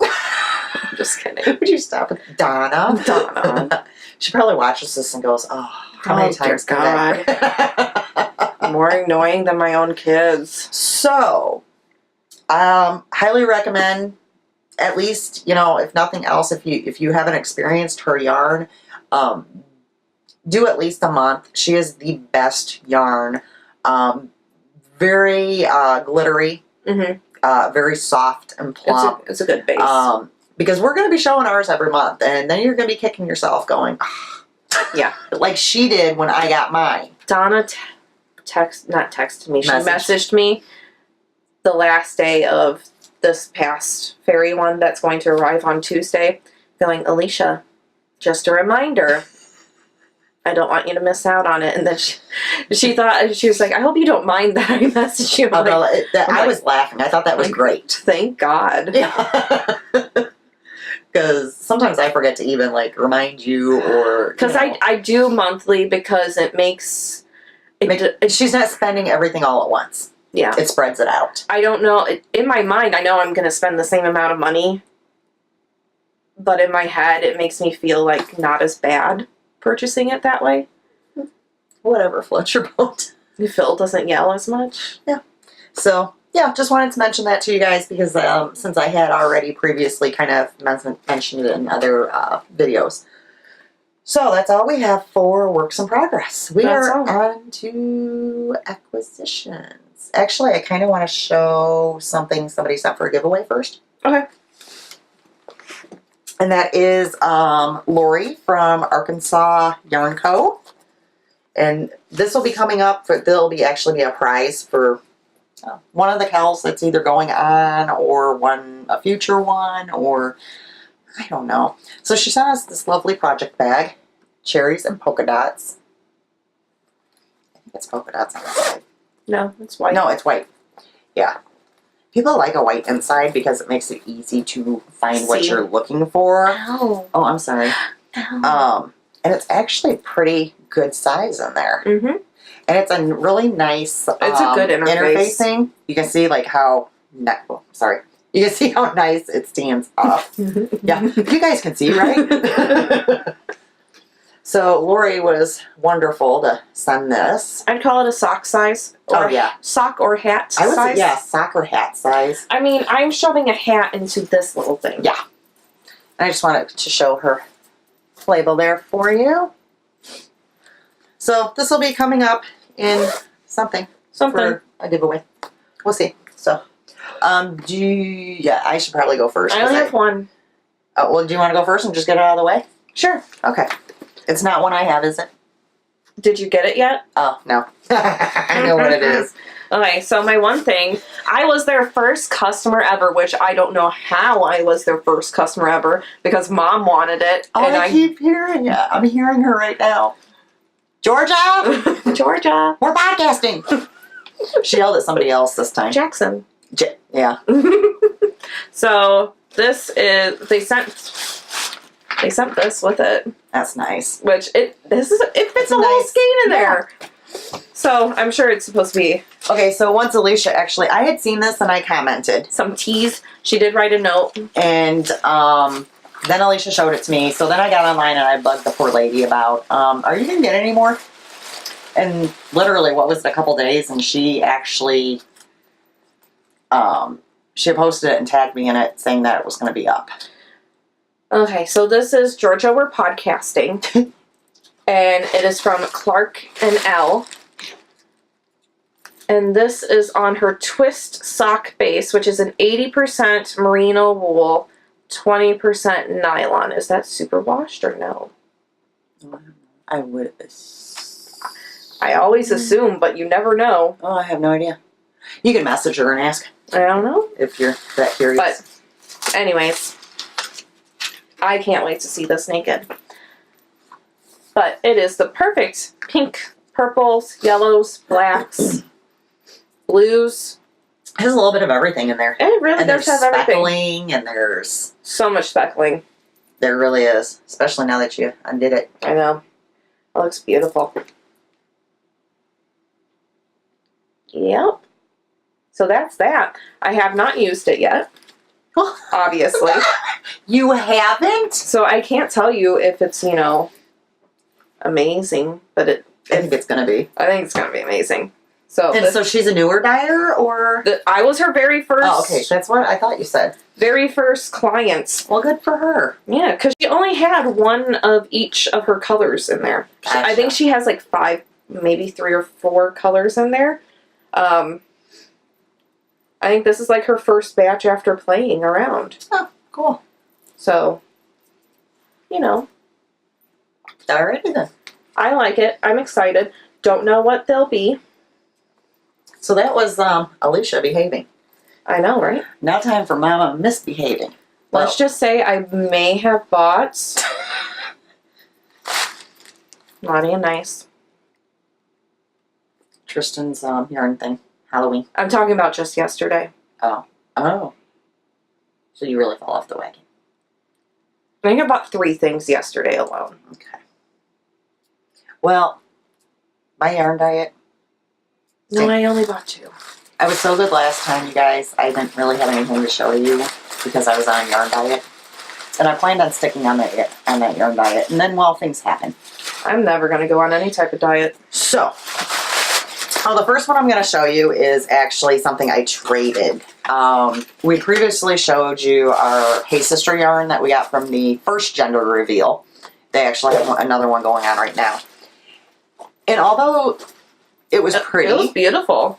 I'm just kidding. Would you stop it? Donna? Donna. She probably watches this and goes, oh, how many times did that? More annoying than my own kids. So, highly recommend, at least, if nothing else, if you haven't experienced her yarn, do at least a month. She is the best yarn. Very glittery, very soft and plump. It's a good base. Because we're going to be showing ours every month, and then you're going to be kicking yourself going, oh. Yeah. Like she did when I got mine. Donna texted me. She messaged me the last day of this past fairy one that's going to arrive on Tuesday, going, Alisha, just a reminder, I don't want you to miss out on it. And then she thought, she was like, I hope you don't mind that I messaged you. I was laughing. I thought that was great. Thank God. Yeah. Because sometimes I forget to even remind you or... Because I do monthly because it makes... she's not spending everything all at once. Yeah. It spreads it out. I don't know. In my mind, I know I'm going to spend the same amount of money. But in my head, it makes me feel like not as bad purchasing it that way. Whatever floats your boat. Phil doesn't yell as much. Yeah. So... yeah, just wanted to mention that to you guys because since I had already previously kind of mentioned it in other videos. So that's all we have for works in progress. We are on to acquisitions. Actually, I kind of want to show something somebody sent for a giveaway first. Okay. And that is Lori from Arkansas Yarn Co. And this will be coming up. There'll be actually a prize for... one of the cows that's either going on or a future one or I don't know. So she sent us this lovely project bag, cherries and polka dots. I think it's polka dots on the side. No, it's white. No, it's white. Yeah. People like a white inside because it makes it easy to find what you're looking for. Ow. Oh, I'm sorry. Ow. And it's actually pretty good size in there. Mm-hmm. And it's a really nice it's a good interfacing. You can see how you can see how nice it stands up. Yeah, you guys can see, right? So Lori was wonderful to send this. I'd call it a sock size. Or sock or hat size. I would say, sock or hat size. I mean, I'm shoving a hat into this little thing. Yeah. And I just wanted to show her label there for you. So this will be coming up in something for a giveaway. We'll see. So, I should probably go first. I only have one. Oh, well, do you want to go first and just get it out of the way? Sure. Okay. It's not one I have, is it? Did you get it yet? Oh, no. I know what it is. Okay, so my one thing, I was their first customer ever, which I don't know how I was their first customer ever because Mom wanted it. Oh, and I keep hearing you. I'm hearing her right now. Georgia, Georgia. we're podcasting. She yelled at somebody else this time. Jackson. Yeah. So this is they sent this with it, That's nice. which it fits It's a whole nice- skein in yeah. there. So I'm sure it's supposed to be Okay, so once Alisha actually, I had seen this and I commented. some teas. She did write a note. And then Alisha showed it to me. So then I got online and I bugged the poor lady about, are you going to get any more? And literally, what was it, a couple days? And she actually, she posted it and tagged me in it saying that it was going to be up. Okay, so this is Georgia, we're podcasting. And it is from Clark and L. And this is on her twist sock base, which is an 80% merino wool, 20% nylon. Is that superwashed or no? I would. I always assume, but you never know. Oh, I have no idea. You can message her and ask I don't know. if you're that curious. But, anyways, I can't wait to see this naked. But it is the perfect pink, purples, yellows, blacks, blues. It has a little bit of everything in there. It really And does there's have everything. speckling and there's, So much speckling. there really is. Especially now that you undid it. I know. It looks beautiful. Yep. So that's that. I have not used it yet, obviously. You haven't? So I can't tell you if it's, amazing, but I think it's going to be. I think it's going to be amazing. So, And so she's a newer dyer, or? I was her very first, Oh, okay. That's what I thought you said. very first client. Well, good for her. Yeah, because she only had one of each of her colors in there. I Gotcha. think she has like 5, maybe 3 or 4 colors in there. I think this is like her first batch after playing around. Oh, cool. So, Alrighty then. I like it. I'm excited. Don't know what they'll be. So that was Alisha behaving. I know, right? Now time for Mama misbehaving. Let's just say I may have bought naughty and nice. Tristan's yarn thing. Halloween. I'm talking about just yesterday. Oh. Oh. So you really fell off the wagon. I think I bought 3 things yesterday alone. Okay. Well, my yarn diet. No, I only bought 2. I was so good last time, you guys. I didn't really have anything to show you because I was on a yarn diet. And I planned on sticking on that yarn diet. And then, well, things happen. I'm never going to go on any type of diet. So, the first one I'm going to show you is actually something I traded. We previously showed you our Hey Sister yarn that we got from the first gender reveal. They actually have another one going on right now. And although it was pretty, It was beautiful.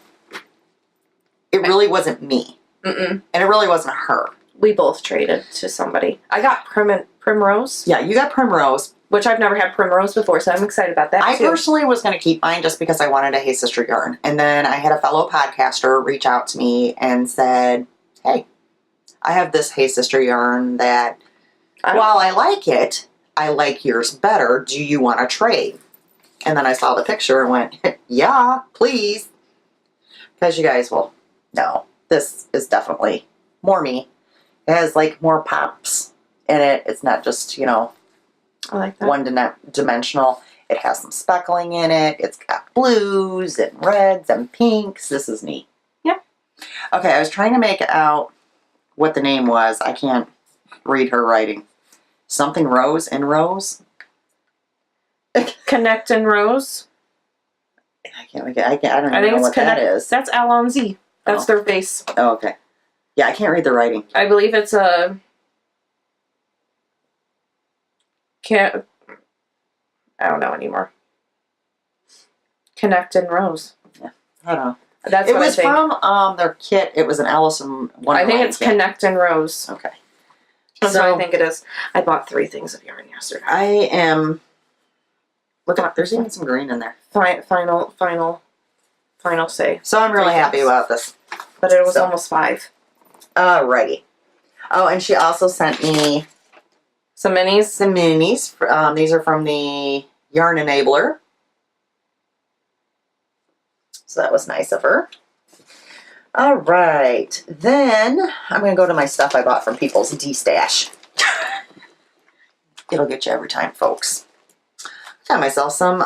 it really wasn't me. Mm-mm. And it really wasn't her. We both traded to somebody. I got Primrose, Yeah, you got Primrose. which I've never had Primrose before, so I'm excited about that I too. personally was going to keep mine just because I wanted a Hey Sister yarn. And then I had a fellow podcaster reach out to me and said, hey, I have this Hey Sister yarn that, while I like it, I like yours better. Do you want to trade? And then I saw the picture and went, yeah, please. Because you guys will know, this is definitely more me. It has like more pops in it. It's not just, I like that. one-dimensional. It has some speckling in it. It's got blues and reds and pinks. This is neat. Yep. Okay, I was trying to make out what the name was. I can't read her writing. Something Rose in Rose? Connect and Rose. I don't even I think know it's what that Connect. is. That's Alonzi. That's their base. Oh, okay. Yeah, I can't read the writing. I believe it's a. I don't know anymore. Connect and Rose. I don't know. That's It what was I think. from their kit. It was an Alice in Wonderland I think it's kit. Connect and Rose. Okay. That's So- what I think it is. I bought 3 things of yarn yesterday. I am looking up. There's even some green in there. Final final say. So I'm really happy about this. But it was So. almost 5. Alrighty. Oh, and she also sent me Some minis. some minis. These are from the Yarn Enabler. So that was nice of her. All right. Then I'm going to go to my stuff I bought from People's D-Stash. It'll get you every time, folks. Got myself some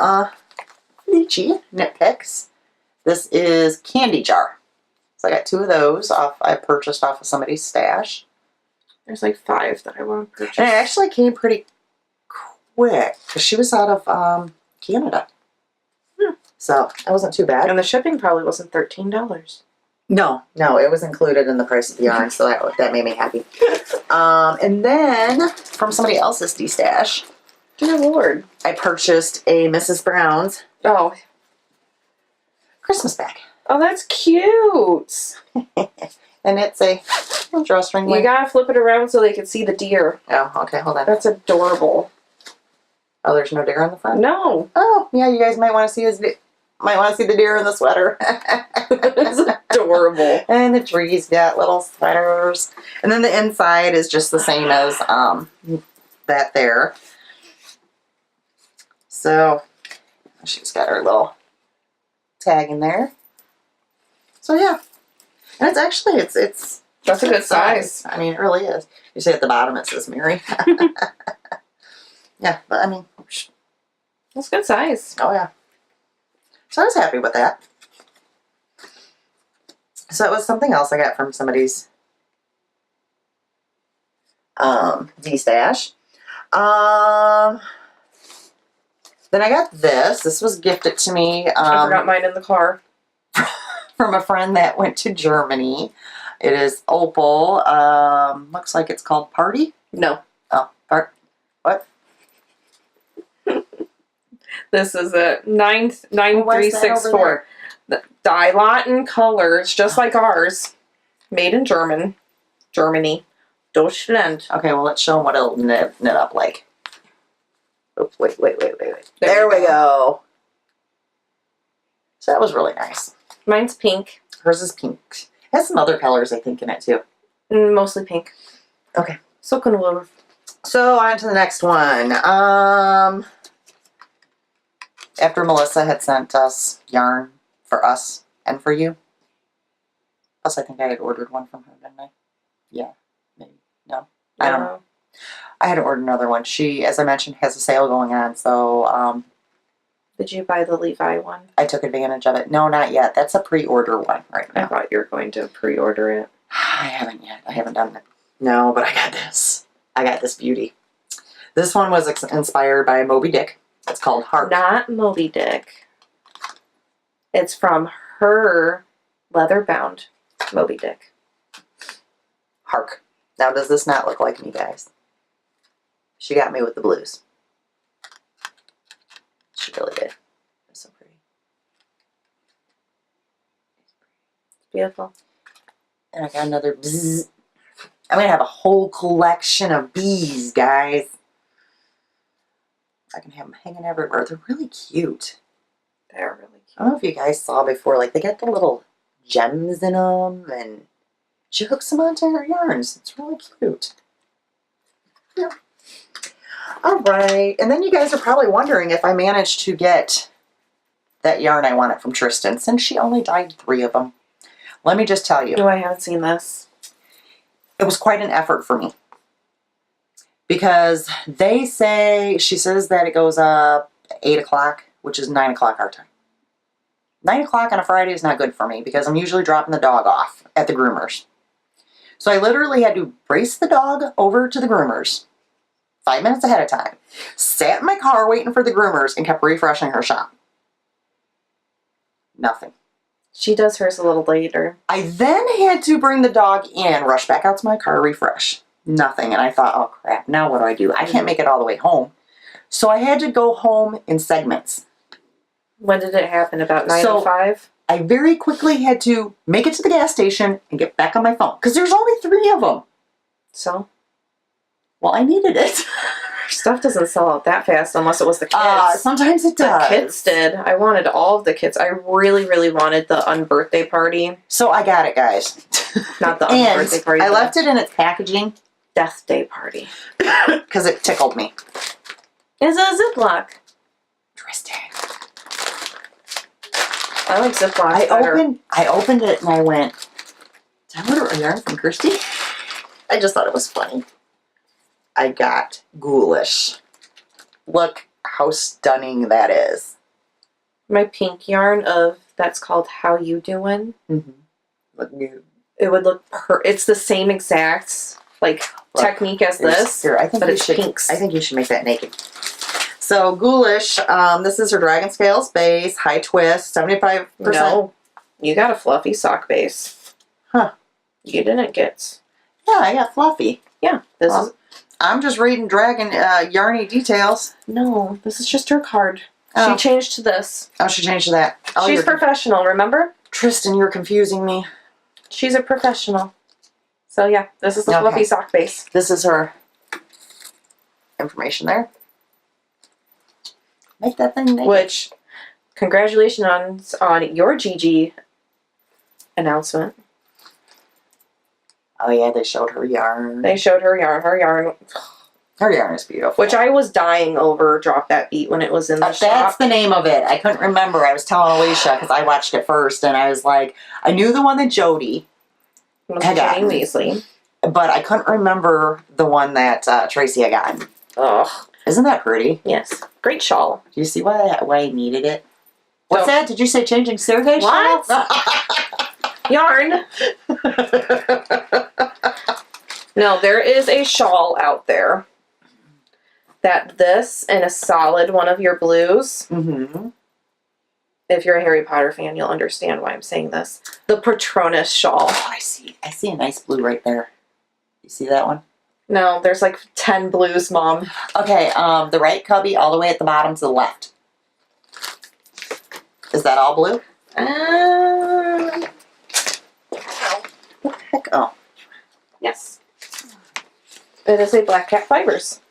lychee knit picks. This is candy jar. So I got 2 of those I purchased off of somebody's stash. There's like 5 that I want to purchase. And it actually came pretty quick because she was out of Canada. So that wasn't too bad. And the shipping probably wasn't $13. No, it was included in the price of the yarn, so that made me happy. And then from somebody else's D-Stash, Dear Lord. I purchased a Mrs. Brown's Oh. Christmas bag. Oh, that's cute. And it's a drawstring. You gotta flip it around so they can see the deer. Oh, okay, hold on. That's adorable. Oh, there's no deer on the front? No. Oh, yeah, you guys might want to see the deer in the sweater. It's adorable. And the trees got little sweaters. And then the inside is just the same as that there. So she's got her little tag in there. So yeah. And it's actually it's That's a good size. I mean, it really is. You see at the bottom it says Mary. Yeah, but I mean, That's good size. oh yeah. So I was happy with that. So it was something else I got from somebody's D-Stash. Then I got this. This was gifted to me I forgot mine in the car. from a friend that went to Germany. It is Opal. Looks like it's called Party. No. Oh, what? This is a Why is that 9364. over The dye lot in colors, just like ours. Made in Germany. Deutschland. Okay, well, let's show them what it'll knit up like. Oh, wait. There There we we go. So that was really nice. Mine's pink. Hers is pink. It has some other colors, I think, in it, too. Mostly pink. Okay. Silken wool. So, on to the next one. After Melissa had sent us yarn for us and for you. Plus, I think I had ordered one from her, didn't I? Yeah. Maybe. No? I don't know. I had to order another one. She, as I mentioned, has a sale going on, so Did you buy the Levi one? I took advantage of it. No, not yet. That's a pre-order one right I now. thought you were going to pre-order it. I haven't yet. I haven't done it. No, but I got this. I got this beauty. This one was inspired by Moby Dick. It's called Heart. Not Moby Dick. It's from her leather-bound Moby Dick. Hark. Now, does this not look like me, guys? She got me with the blues. She really did. It's so pretty. It's beautiful. And I got another bzzz. I'm going to have a whole collection of bees, guys. I can have them hanging everywhere. They're really cute. They're really I don't know if you guys saw before, like, they got the little gems in them, and she hooks them onto her yarns. It's really cute. Yeah. All right. And then you guys are probably wondering if I managed to get that yarn I wanted from Tristan, since she only dyed 3 of them. Let me just tell you. Oh, I haven't seen this. It was quite an effort for me. Because she says that it goes up at 8 o'clock, which is 9 o'clock our time. 9 o'clock on a Friday is not good for me because I'm usually dropping the dog off at the groomers. So I literally had to brace the dog over to the groomers 5 minutes ahead of time, sat in my car waiting for the groomers, and kept refreshing her shop. Nothing. She does hers a little later. I then had to bring the dog in, rush back out to my car, refresh. Nothing. And I thought, oh crap, now what do? I can't make it all the way home. So I had to go home in segments. When did it happen? About 9:05? I very quickly had to make it to the gas station and get back on my phone. Because there's only 3 of them. So? Well, I needed it. stuff doesn't sell out that fast unless it was the kids. Sometimes it The does. kids did. I wanted all of the kids. I really, really wanted the unbirthday party. So I got it, guys. Not the And unbirthday party. I left it in its packaging death day party. because it tickled me. It's a Ziploc. Tristan. I like Ziploc better. I opened it and I went, did I order a yarn from Christy? I just thought it was funny. I got ghoulish. Look how stunning that is. My pink yarn that's called How You Doin'. Mm-hmm. Look new. It would look it's the same exact technique as this, Here, I think but you it's should. pinks. I think you should make that naked. So ghoulish. This is her dragon scales base, high twist, 75%. No, you got a fluffy sock base. Huh? You didn't get. Yeah, I got fluffy. Yeah, this is. I'm just reading dragon yarny details. No, this is just her card. Oh. She changed to this. Oh, she changed to that. Oh, She's professional, remember? Tristan, you're confusing me. She's a professional. So yeah, this is the Okay. fluffy sock base. This is her information there. Make that thing naked. Which, congratulations on your GG announcement. Oh yeah, they showed her yarn. They showed her yarn. Her yarn, Her yarn is beautiful. which I was dying over, Drop That Beat when it was in the That's shop. the name of it. I couldn't remember. I was telling Alisha because I watched it first, and I was like, I knew the one that Jody, It was I got Jane it. Weasley. but I couldn't remember the one that Tracy had gotten. Oh, Isn't that pretty? yes. Great shawl. Do you see why I needed it? What's So- that? Did you say changing staircase? What? Yarn. No, there is a shawl out there that this and a solid one of your blues. Mm-hmm. If you're a Harry Potter fan, you'll understand why I'm saying this. The Patronus shawl. Oh, I see a nice blue right there. You see that one? No, there's like 10 blues, Mom. Okay, the right cubby all the way at the bottom to the left. Is that all blue? What the heck? Oh. Yes. It is a Black Cat Fibers.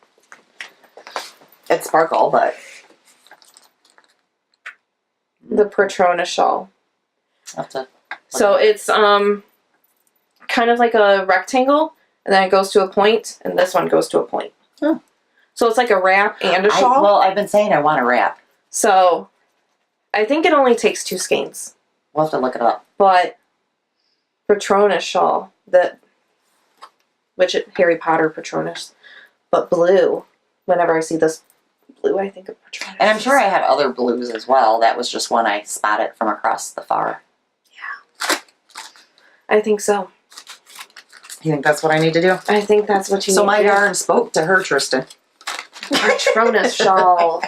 It's sparkle, but The Patronus shawl. I'll have to. So it's kind of like a rectangle, and then it goes to a point, and this one goes to a point. Oh. So it's like a wrap and a shawl. Well, I've been saying I want a wrap. So I think it only takes 2 skeins. We'll have to look it up. But Patronus shawl, Harry Potter Patronus, but blue. Whenever I see this blue, I think of Patronus. And I'm sure I have other blues as well. That was just one I spotted from across the far. I think so. You think that's what I need to do? I think that's what you So need my to do. yarn spoke to her, Tristan. Patronus shawl.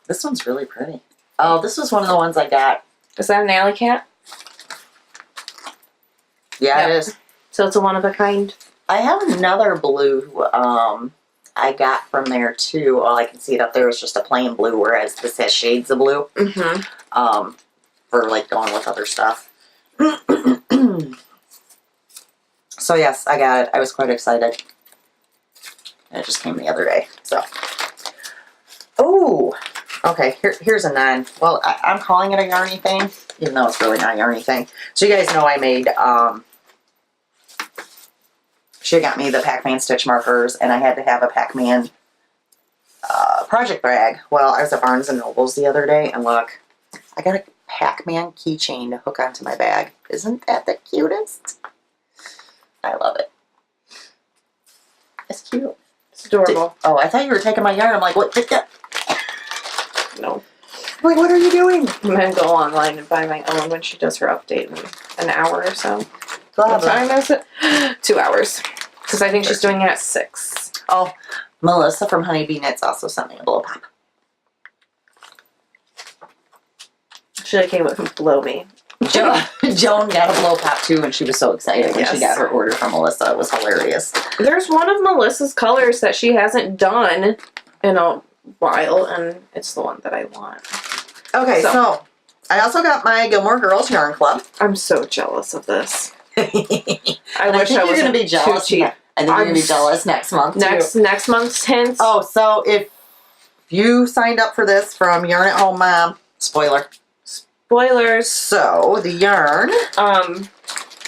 This one's really pretty. Oh, this was one of the ones I got. Is that an alley cat? Yeah, Yep. it is. So it's a one of a kind. I have another blue I got from there too. All I can see it up there is just a plain blue, whereas this has shades of blue Mm-hmm. for like going with other stuff. So yes, I got it. I was quite excited. And it just came the other day. So, oh, okay. Here's a 9. Well, I'm calling it a yarny thing, even though it's really not a yarny thing. So you guys know I made. She got me the Pac-Man stitch markers, and I had to have a Pac-Man project bag. Well, I was at Barnes & Noble's the other day, and look, I got a Pac-Man keychain to hook onto my bag. Isn't that the cutest? I love it. It's cute. It's adorable. Oh, I thought you were taking my yarn. I'm like, what? No. I'm like, what are you doing? I'm going to go online and buy my own when she does her update in an hour or so. Blah, What blah. time is it? 2 hours. Because I think she's doing it at 6. Oh, Melissa from Honeybee Knits also sent me a blow pop. She came with Blow Me. Joan got a blow pop too, and she was so excited when she Yes. got her order from Melissa. It was hilarious. There's one of Melissa's colors that she hasn't done in a while, and it's the one that I want. Okay, So- so I also got my Gilmore Girls Yarn Club. I'm so jealous of this. I And wish think I you're was gonna be jealous. too cheap. I think you're going to be jealous next month, too. Next month's hint. Oh, so if you signed up for this from Yarn at Home Mom, spoiler. Spoilers. So, the yarn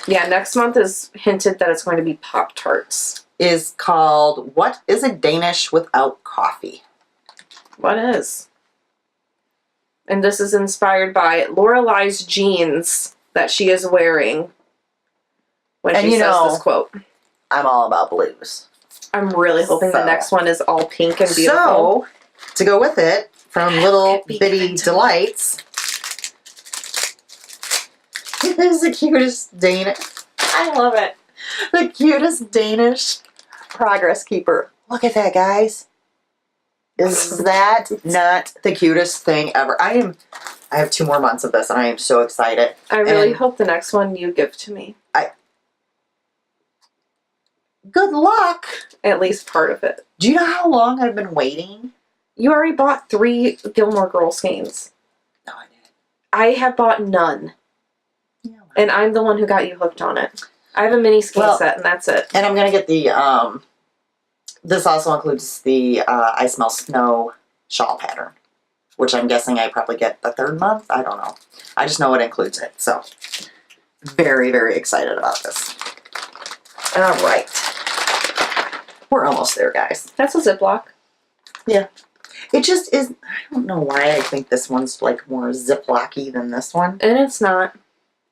yeah, next month is hinted that it's going to be Pop-Tarts. is called What is a Danish Without Coffee? What is? And this is inspired by Lorelei's jeans that she is wearing when she says this quote. I'm all about blues. I'm really hoping the next one is all pink and beautiful. So, to go with it, from Little Bitty Delights, here's the cutest Danish. I love it. The cutest Danish progress keeper. Look at that, guys. Is that not the cutest thing ever? I have 2 more months of this, and I am so excited. I really hope the next one you give to me. Good luck. At least part of it. Do you know how long I've been waiting? You already bought 3 Gilmore Girls skeins. No, I didn't. I have bought none. Yeah. And I'm the one who got you hooked on it. I have a mini skein set, and that's it. And I'm going to get the, this also includes the I Smell Snow shawl pattern, which I'm guessing I probably get the 3rd month. I don't know. I just know it includes it. So, very, very excited about this. All right. We're almost there, guys. That's a Ziploc. Yeah. It just is, I don't know why I think this one's like more Ziploc-y than this one. And it's not.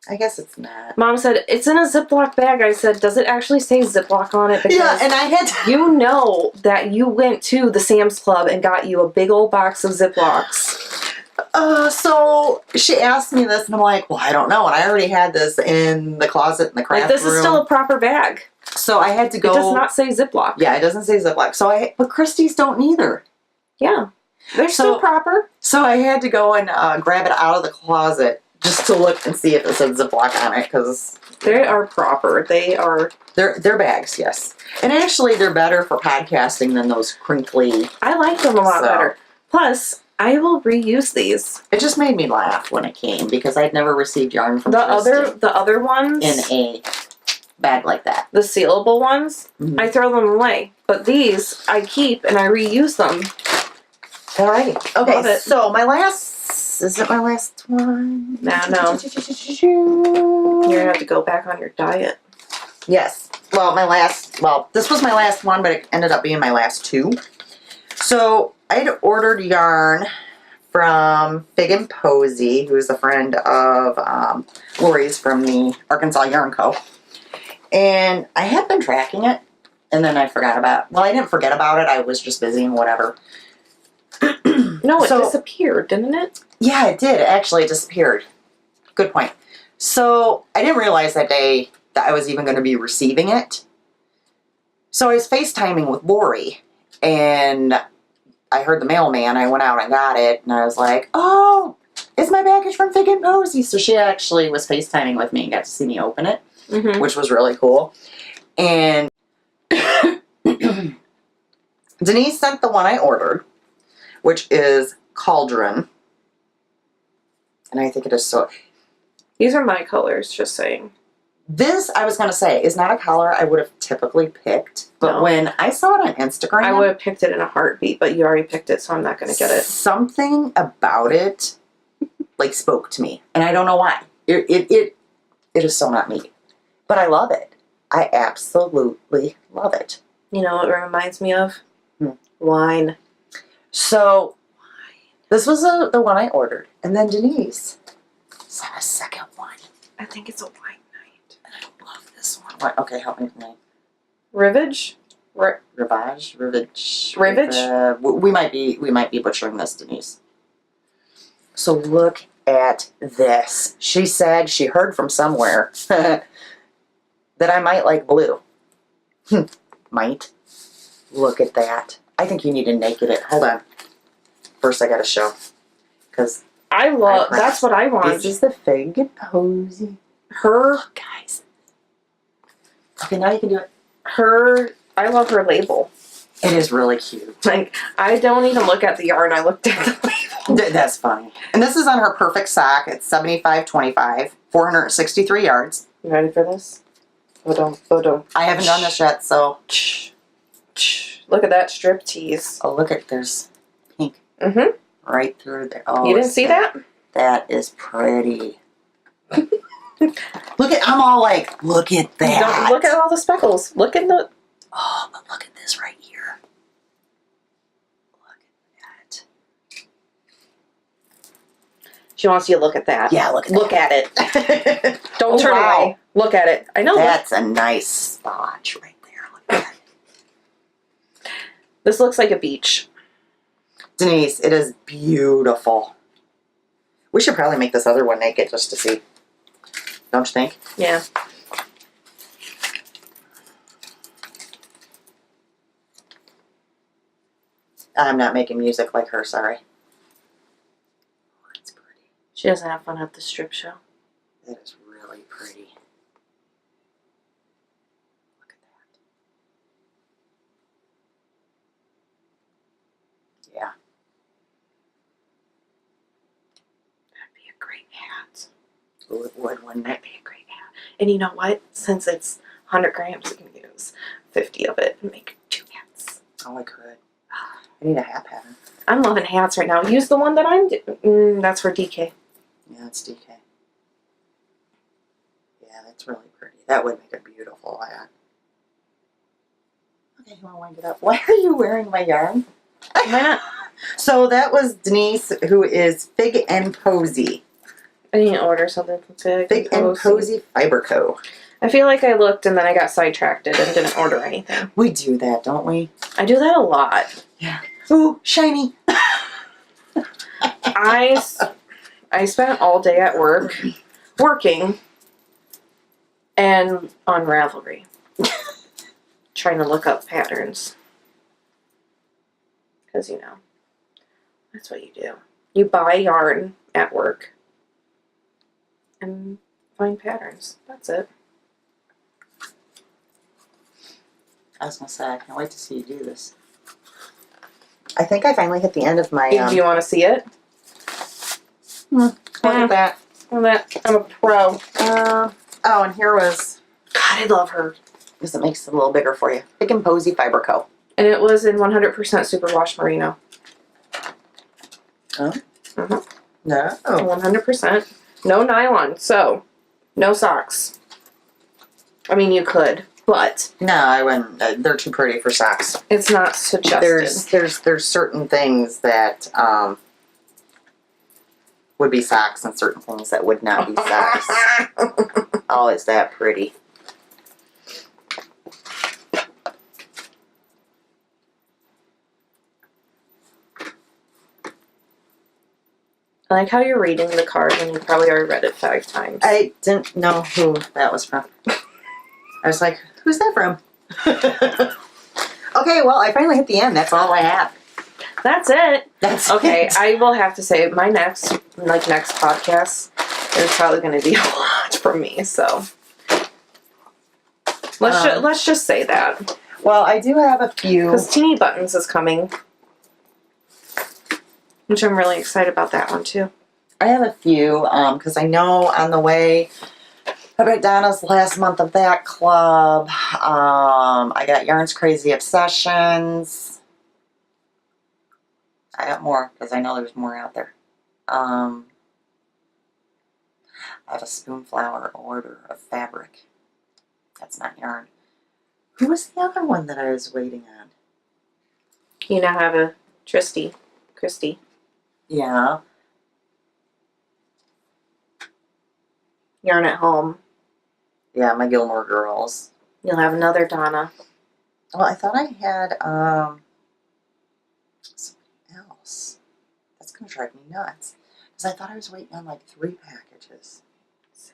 I guess it's not. Mom said, it's in a Ziploc bag. I said, does it actually say Ziploc on it? Because yeah, and I had to... You know that you went to the Sam's Club and got you a big old box of Ziplocs. So she asked me this, and I'm like, well, I don't know. And I already had this in the closet in the craft room. This is still a proper bag. So I had to go... It does not say Ziploc. Yeah, it doesn't say Ziploc. But Christie's don't either. Yeah. They're still proper. So I had to go and grab it out of the closet just to look and see if it said Ziploc on it, because... They are proper. They are... They're bags, yes. And actually, they're better for podcasting than those crinkly... I like them a lot better. Plus... I will reuse these. It just made me laugh when it came because I'd never received yarn from the other ones in a bag like that. The sealable ones, I throw them away. But these I keep and I reuse them. Alrighty. Okay, so my last, is it my last one? No. You're gonna have to go back on your diet. Yes. Well, this was my last one, but it ended up being my last 2. So I had ordered yarn from Fig and Posy, who's a friend of Lori's from the Arkansas Yarn Co. And I had been tracking it, and then I forgot about it. Well, I didn't forget about it. I was just busy and whatever. No, it disappeared, didn't it? Yeah, it did. Actually, it disappeared. Good point. So I didn't realize that day that I was even going to be receiving it. So I was FaceTiming with Lori, and I heard the mailman. I went out and got it, and I was like, oh, it's my package from Fig and Posy. So she actually was FaceTiming with me and got to see me open it, which was really cool. And Denise sent the one I ordered, which is Cauldron. And I think it is so... These are my colors, just saying. This, I was going to say, is not a color I would have typically picked. But when I saw it on Instagram... I would have picked it in a heartbeat, but you already picked it, so I'm not going to get it. Something about it, like, spoke to me. And I don't know why. It is so not me. But I love it. I absolutely love it. You know what it reminds me of? Wine. So, this was the one I ordered. And then Denise sent a second one. I think it's a wine night. And I love this one. What? Okay, help me with my... Rivage? Rivage? Rivage? We might be butchering this, Denise. So look at this. She said she heard from somewhere that I might like blue. Might. Look at that. I think you need to naked it. Hold on. First I gotta show. Because that's what I want. This is the Fig and Posy. Look, guys. Okay, now you can do it. I love her label. It is really cute. Like, I don't even look at the yarn, I looked at the label. That's funny. And this is on her perfect sock. It's 75-25, 463 yards. You ready for this? Ba-dum. I haven't done this yet, so. Look at that strip tease. Oh, look at there's pink Mm-hmm. right through there. Oh, You didn't see that? That is pretty. Look at, I'm all like, look at that. Look at all the speckles. Look at the... Oh, but look at this right here. Look at that. She wants you to look at that. Yeah, look at Look at it. that. Don't turn away. Look at it. I know. That's a nice spot right there. Look at that. This looks like a beach. Denise, it is beautiful. We should probably make this other one naked just to see. Don't you think? Yeah. I'm not making music like her, sorry. Oh, that's pretty. She doesn't have fun at the strip show. That is really pretty. Look at that. Yeah. That'd be a great hat. Ooh, it would, wouldn't That'd it? be a great hat. And you know what? Since it's 100 grams, you can use 50 of it and make 2 hats. Oh, I could. I need a hat pattern. I'm loving hats right now. Use the one that I'm doing. That's for DK. Yeah, it's DK. Yeah, that's really pretty. That would make a beautiful hat. Okay, you want to wind it up? Why are you wearing my yarn? Why not? So that was Denise, who is Fig and Posy. I need to order something from Fig. Fig and Posy Fiber Co. I feel like I looked and then I got sidetracked and didn't order anything. We do that, don't we? I do that a lot. Yeah. Ooh, shiny. I spent all day at work working and on Ravelry trying to look up patterns. Because, you know, that's what you do. You buy yarn at work and find patterns. That's it. I was going to say, I can't wait to see you do this. I think I finally hit the end of my... Do you want to see it? Look at that. I'm a pro. Oh, and here was... God, I love her. Because it makes it a little bigger for you. Fig and Posy Fiber Co. And it was in 100% superwash merino. Oh? Mhm. No. 100%. No nylon, so no socks. I mean, you could, but No, I wouldn't. They're too pretty for socks. it's not suggested. There's certain things that would be socks and certain things that would not be socks. Oh, is that pretty? I like how you're reading the card and you probably already read it 5 times. I didn't know who that was from. I was like, who's that from? Okay, well, I finally hit the end. That's all I have. That's it. That's Okay, it. I will have to say my next podcast is probably going to be a lot from me. So let's just say that Well, I do have a few. because Teeny Buttons is coming, which I'm really excited about that one too. I have a few because I know on the way about Donna's last month of that club, I got Yarn's Crazy Obsessions. I got more because I know there's more out there. I have a Spoonflower order of fabric. That's not yarn. Who was the other one that I was waiting on? You now have a Christy. Yeah. Yarn at Home. Yeah, my Gilmore Girls. You'll have another Donna. Well, I thought I had something else. That's going to drive me nuts. Because I thought I was waiting on like 3 packages. 6.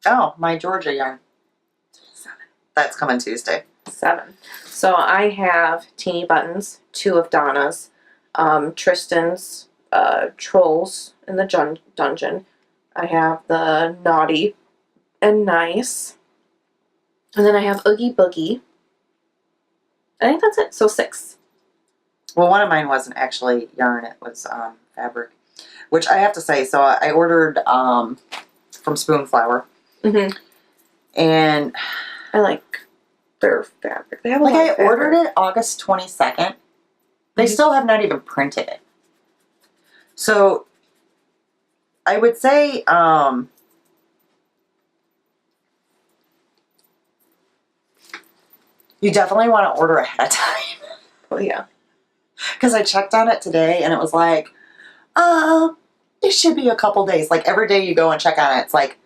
Oh, my Georgia yarn. 7. That's coming Tuesday. 7. So I have Teeny Buttons, 2 of Donna's, Tristan's Trolls in the Dungeon. I have the Naughty and Nice. And then I have Oogie Boogie. I think that's it. So 6. Well, one of mine wasn't actually yarn. It was fabric. Which I have to say, so I ordered from Spoonflower. Mm-hmm. And I like their fabric. They have a like lot I of fabric. ordered it August 22nd. They still have not even printed it. So I would say you definitely want to order ahead of time. Oh yeah. Because I checked on it today and it was like, it should be a couple days. Like every day you go and check on it, it's like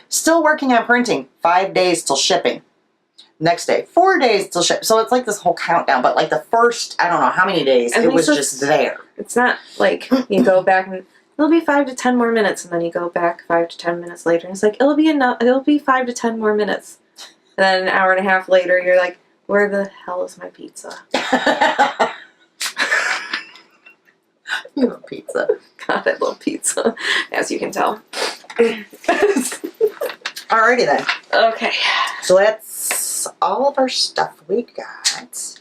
still working on printing. 5 days till shipping. Next day, 4 days till ship. So it's like this whole countdown. But like the first, I don't know how many days, At it was least just there. It's not like you go back and it'll be 5 to 10 more minutes, and then you go back 5 to 10 minutes later, and it's like it'll be enough. It'll be 5 to 10 more minutes, and then an hour and a half later, you're like, where the hell is my pizza? You love pizza. God, I love pizza, as you can tell. Alrighty then. Okay. So that's all of our stuff we got.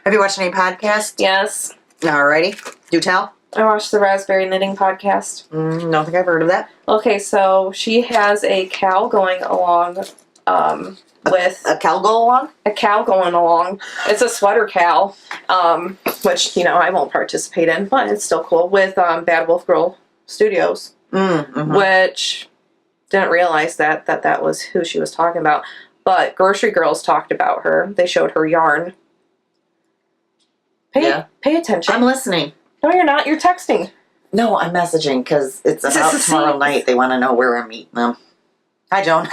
Have you watched any podcasts? Yes. Alrighty. Do tell. I watched the Raspberry Knitting podcast. Don't think I've heard of that. Okay, so she has a cow going along with A cow go along? a cow going along. It's a sweater cow, which, I won't participate in, but it's still cool, with Bad Wolf Girl Studios, which didn't realize that was who she was talking about. But Grocery Girls talked about her. They showed her yarn. Pay attention. I'm listening. No, you're not. You're texting. No, I'm messaging because it's about tomorrow night. They want to know where I'm meeting them. Hi, Joan.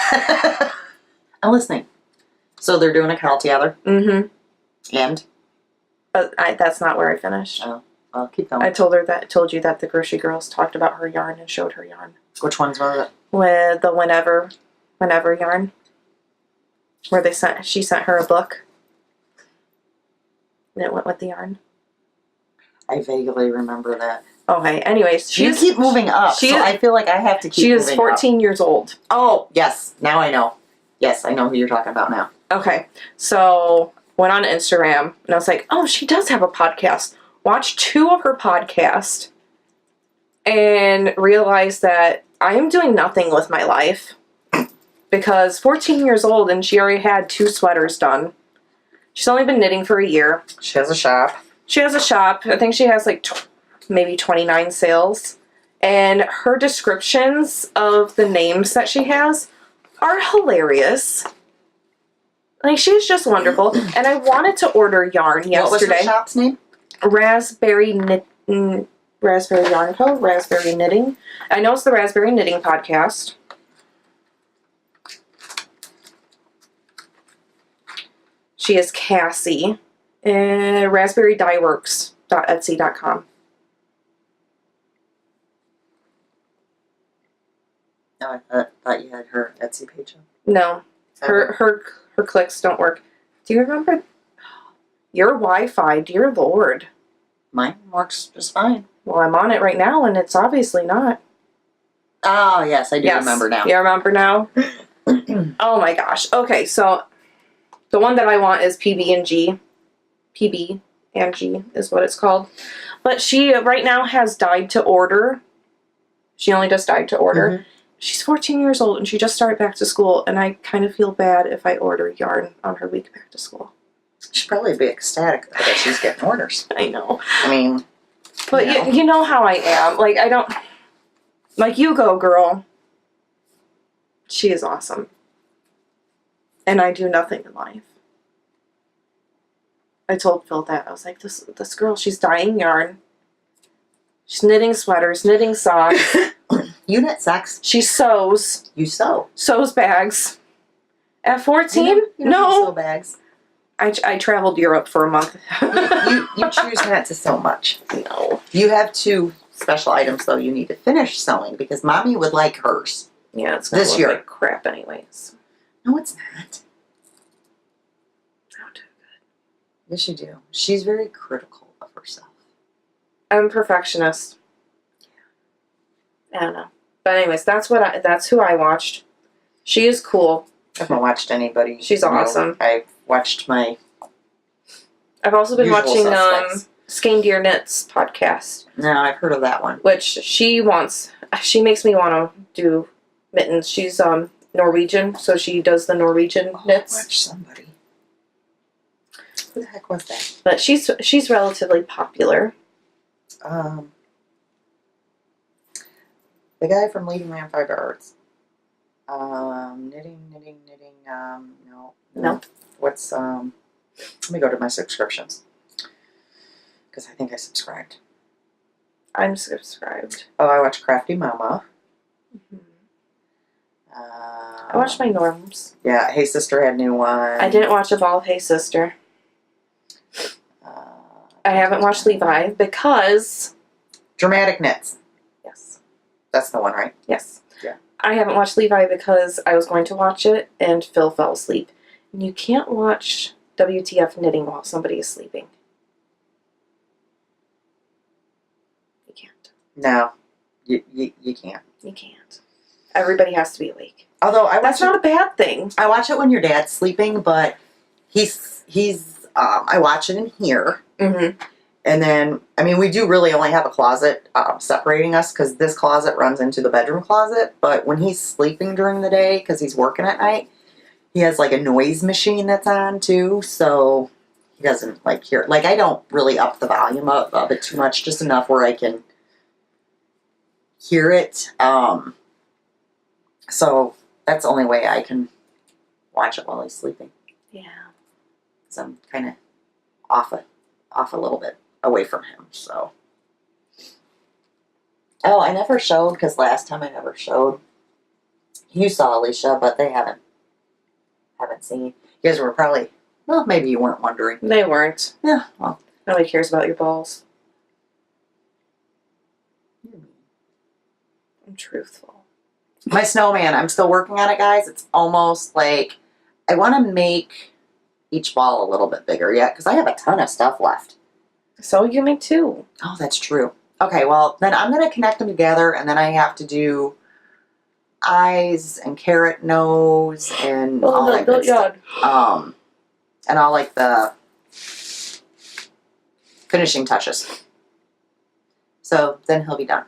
I'm listening. So they're doing a cow together? Mm-hmm. And? But that's not where I finished. Oh, well, keep going. I told you that the Grocery Girls talked about her yarn and showed her yarn. Which ones was it? With the whenever yarn. Where she sent her a book. And it went with the yarn. I vaguely remember that. Okay, anyways. You keep moving up, so I feel like I have to keep moving up. She is 14 years old. Oh, yes. Now I know. Yes, I know who you're talking about now. Okay, so went on Instagram, and I was like, oh, she does have a podcast. Watched 2 of her podcasts, and realized that I am doing nothing with my life. Because 14 years old, and she already had 2 sweaters done. She's only been knitting for a year. She has a shop. She has a shop. I think she has like maybe 29 sales. And her descriptions of the names that she has are hilarious. Like, she's just wonderful. And I wanted to order yarn yesterday. What was her shop's name? Raspberry Yarn Co. Raspberry Knitting. I know it's the Raspberry Knitting podcast. She is Cassie. RaspberryDyeWorks.etsy.com. No, I thought you had her Etsy page up. No. Her clicks don't work. Do you remember? Your Wi-Fi, dear Lord. Mine works just fine. Well, I'm on it right now, and it's obviously not. Oh, yes, I do remember now. You remember now? Oh my gosh. Okay, so the one that I want is PB&G. PB and G is what it's called. But she right now has dyed to order. She only does dyed to order. Mm-hmm. She's 14 years old, and she just started back to school, and I kind of feel bad if I order yarn on her week back to school. She'd probably be ecstatic that she's getting orders. I know. I mean... But you know how I am. Like, I don't... Like, you go, girl. She is awesome. And I do nothing in life. I told Phil that. I was like, this girl, she's dyeing yarn. She's knitting sweaters, knitting socks. You knit socks? She sews. You sew? Sews bags. At 14? You no. sew bags. I traveled Europe for a month. you choose not to sew much. No. You have 2 special items, though, you need to finish sewing, because Mommy would like hers. Yeah, it's going to look like crap anyways. No, it's not. I'll do good. Yes, you do. She's very critical of herself. I'm a perfectionist. I don't know. But anyways, that's who I watched. She is cool. I haven't watched anybody. She's awesome. I've watched my I've also been watching Skandir Knits podcast, No, I've heard of that one. which she makes me want to do mittens. She's Norwegian, so she does the Norwegian knits. Watch somebody. Who the heck was that? But she's relatively popular. The guy from Leading Man 5 Arts. Knitting. No. What's Let me go to my subscriptions because I think I subscribed. I'm subscribed. Oh, I watch Crafty Mama. Mm-hmm. I watched my norms. Yeah, Hey Sister had a new one. I didn't watch Evolve Hey Sister. I haven't watched Levi because... Dramatic Knits. Yes. That's the one, right? Yes. Yeah. I haven't watched Levi because I was going to watch it and Phil fell asleep. And you can't watch WTF knitting while somebody is sleeping. You can't. No, you can't. You can't. Everybody has to be awake. Although That's not a bad thing. I watch it when your dad's sleeping, but he's I watch it in here. Mm-hmm. And then, I mean, we do really only have a closet separating us because this closet runs into the bedroom closet. But when he's sleeping during the day, because he's working at night, he has like a noise machine that's on too. So he doesn't like hear. Like, I don't really up the volume of it too much, just enough where I can hear it. So that's the only way I can watch it while he's sleeping. Yeah. Because I'm kind of off a little bit away from him, so. Oh, I never showed, because last time I never showed. You saw Alisha, but they haven't seen. You guys were probably, well, maybe you weren't wondering. They weren't. Yeah, well. Nobody cares about your balls. I'm truthful. My snowman, I'm still working on it, guys. It's almost like, I want to make each ball a little bit bigger yet, because I have a ton of stuff left. So you make two. Oh, that's true. Okay, well, then I'm going to connect them together, and then I have to do eyes and carrot nose and all that good stuff. And all like the finishing touches. So then he'll be done.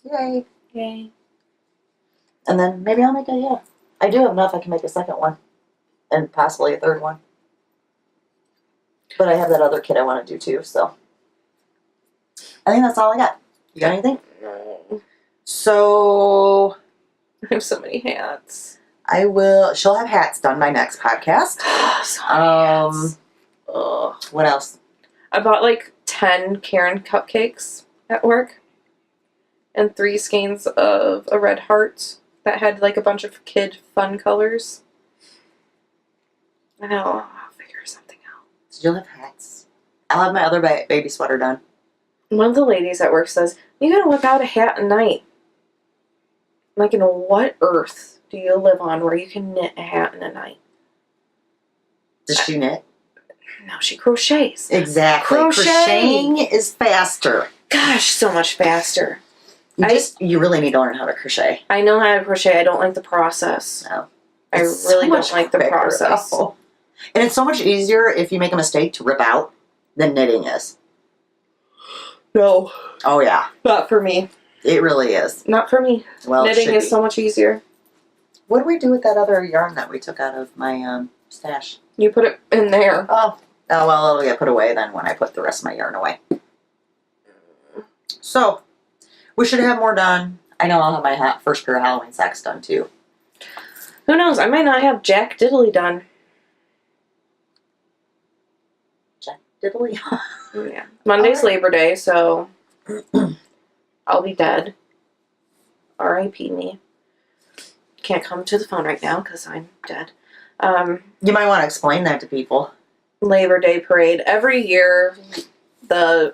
Yay. Yay. And then maybe I'll make I do have enough I can make a second one. And possibly a third one. But I have that other kit I want to do too, so. I think that's all I got. You got anything? No. So, I have so many hats. she'll have hats done by next podcast. So many hats. Ugh. What else? I bought like 10 Karen cupcakes at work. And 3 skeins of a red heart that had like a bunch of kid fun colors. I know, I'll figure something out. So you'll have hats. I'll have my other baby sweater done. One of the ladies at work says, "You gotta whip out a hat at night." I'm like, in what earth do you live on where you can knit a hat in a night? Does she knit? No, she crochets. Exactly. Crocheting is faster. Gosh, so much faster. You really need to learn how to crochet. I know how to crochet. I don't like the process. No. I really don't like the process. Though. And it's so much easier if you make a mistake to rip out than knitting is. No. Oh, yeah. Not for me. It really is. Not for me. Well, knitting is so much easier. What do we do with that other yarn that we took out of my stash? You put it in there. Oh, well, it'll get put away then when I put the rest of my yarn away. So, we should have more done. I know I'll have my first pair of Halloween socks done too. Who knows? I might not have Jack Diddley done. Jack Diddley? Yeah. Monday's Labor Day, so I'll be dead. R.I.P. me. Can't come to the phone right now because I'm dead. You might want to explain that to people. Labor Day parade. Every year, the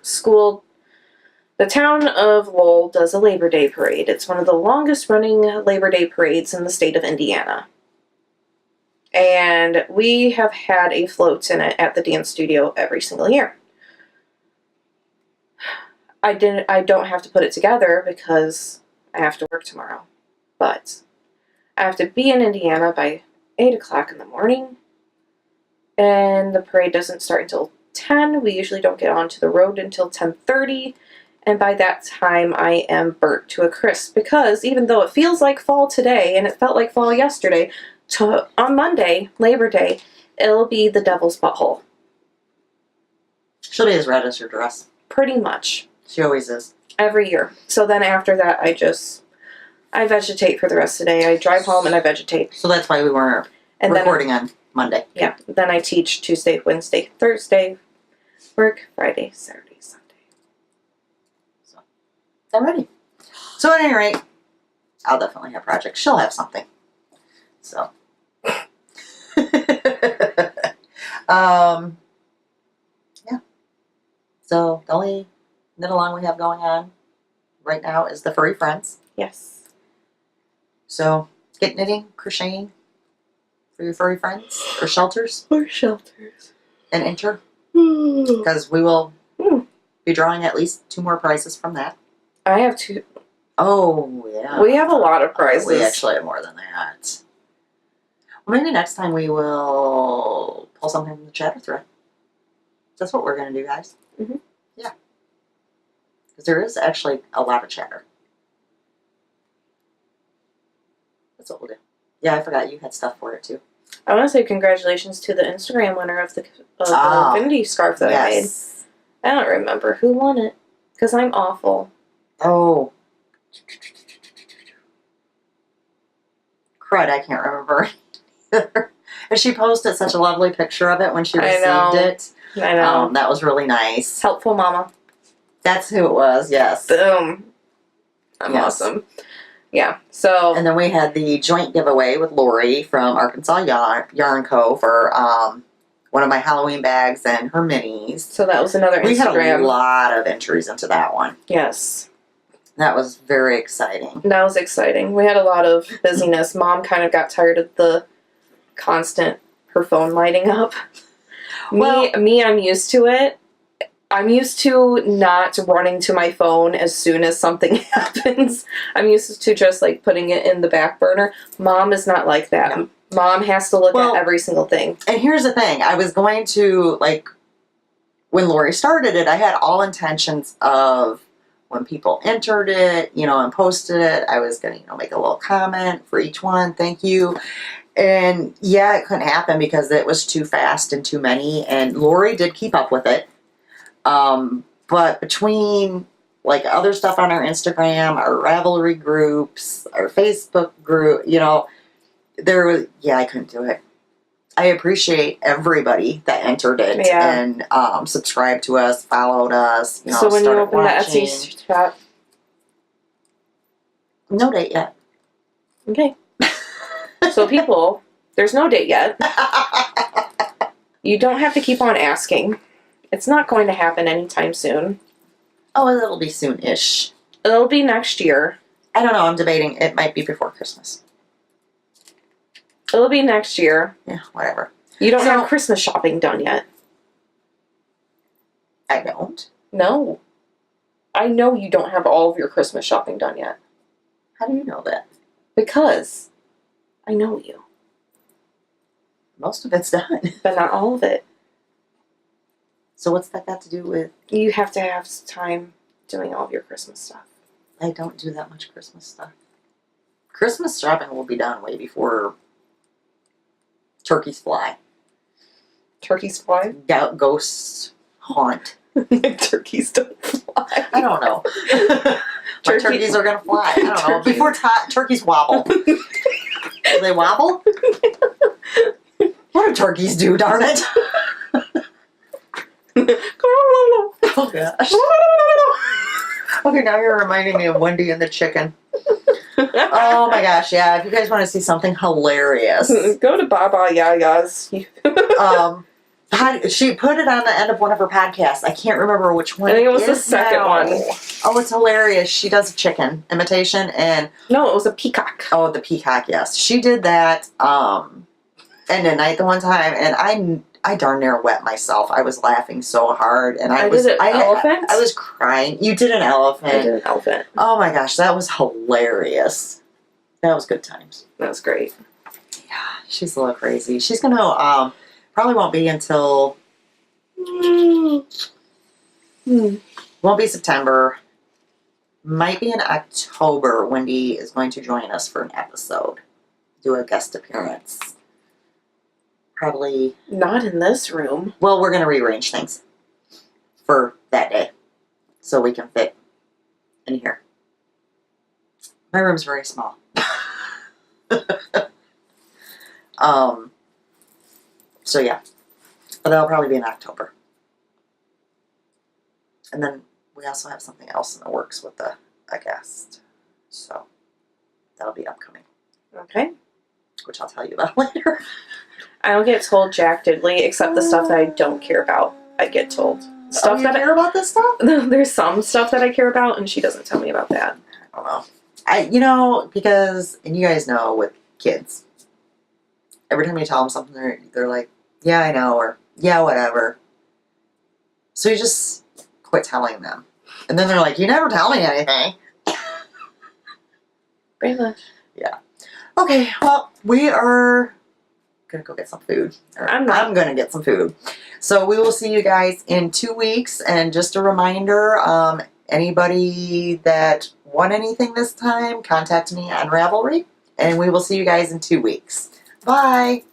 town of Lowell does a Labor Day parade. It's one of the longest running Labor Day parades in the state of Indiana. And we have had a float in it at the dance studio every single year. I don't have to put it together because I have to work tomorrow. But I have to be in Indiana by 8 o'clock in the morning. And the parade doesn't start until 10. We usually don't get onto the road until 10:30. And by that time, I am burnt to a crisp because even though it feels like fall today and it felt like fall yesterday, on Monday, Labor Day, it'll be the devil's butthole. She'll be as red as your dress. Pretty much. She always is. Every year. So then after that, I vegetate for the rest of the day. I drive home and I vegetate. So that's why we weren't recording on Monday. Yeah. Then I teach Tuesday, Wednesday, Thursday, work Friday, Saturday, Sunday. So I'm ready. So at any rate, I'll definitely have projects. She'll have something. So. Yeah. So the only knit along we have going on right now is the Furry Friends. Yes. So get knitting, crocheting for your furry friends or shelters. Or shelters. And enter. Because we will be drawing at least 2 more prizes from that. I have 2. Oh, yeah. We have a lot of prizes. We actually have more than that. Well, maybe next time we will pull something from the chatter thread. That's what we're going to do, guys. Mm-hmm. Yeah. Because there is actually a lot of chatter. That's what we'll do. Yeah, I forgot you had stuff for it, too. I want to say congratulations to the Instagram winner of the Infinity scarf that I made. I don't remember who won it because I'm awful. Oh. Crud, I can't remember. And she posted such a lovely picture of it when she received it. I know. That was really nice. Helpful Mama. That's who it was, yes. Boom. I'm awesome. Yeah, so... And then we had the joint giveaway with Lori from Arkansas Yarn Co. for one of my Halloween bags and her minis. So that was another Instagram. We had a lot of entries into that one. Yes. That was very exciting. That was exciting. We had a lot of busyness. Mom kind of got tired of the constant, her phone lighting up. Me, I'm used to it. I'm used to not running to my phone as soon as something happens. I'm used to just like putting it in the back burner. Mom is not like that. No. Mom has to look at every single thing. And here's the thing. I was going to, like, when Lori started it, I had all intentions of when people entered it, and posted it, I was going to, make a little comment for each one. Thank you. And yeah, it couldn't happen because it was too fast and too many. And Lori did keep up with it. But between like other stuff on our Instagram, our Ravelry groups, our Facebook group, there was, I couldn't do it. I appreciate everybody that entered it and subscribed to us, followed us. So when you open the Etsy shop, no date yet. Okay. So people, there's no date yet. You don't have to keep on asking. It's not going to happen anytime soon. Oh, it'll be soon-ish. It'll be next year. I don't know. I'm debating. It might be before Christmas. It'll be next year. Yeah, whatever. You don't have Christmas shopping done yet. I don't. No. I know you don't have all of your Christmas shopping done yet. How do you know that? Because I know you. Most of it's done. But not all of it. So what's that got to do with... You have to have time doing all of your Christmas stuff. I don't do that much Christmas stuff. Christmas shopping will be done way before turkeys fly. Turkeys fly? Ghosts haunt. Turkeys don't fly. I don't know. My turkeys are going to fly. I don't know. Before turkeys wobble. Do they wobble? What do turkeys do, darn it? Oh, gosh. Okay, now you're reminding me of Wendy and the chicken. Oh, my gosh, yeah. If you guys want to see something hilarious. Go to Baba Yaga's. She put it on the end of one of her podcasts. I can't remember which one. I think it was the second one. Oh, it's hilarious. She does a chicken imitation and... No, it was a peacock. Oh, the peacock, yes. She did that end of night the one time, and I darn near wet myself. I was laughing so hard, and I was... did an elephant? I was crying. You did an elephant. I did an elephant. Oh my gosh, that was hilarious. That was good times. That was great. Yeah, she's a little crazy. She's going to... probably won't be until Won't be September. Might be in October. Wendy is going to join us for an episode. Do a guest appearance. Probably. Not in this room. Well, we're going to rearrange things for that day so we can fit in here. My room's very small. So yeah. But that'll probably be in October. And then we also have something else in the works with a guest. So that'll be upcoming. Okay. Which I'll tell you about later. I don't get told jack diddly, except the stuff that I don't care about. I get told. Stuff you that care about this stuff? There's some stuff that I care about, and she doesn't tell me about that. I don't know. Because, and you guys know with kids, every time you tell them something, they're like, yeah, I know, or yeah, whatever. So you just quit telling them. And then they're like, you never tell me anything. Pretty much. Yeah. Okay, well, we are going to go get some food. I'm going to get some food. So we will see you guys in 2 weeks. And just a reminder, anybody that won anything this time, contact me on Ravelry. And we will see you guys in 2 weeks. Bye.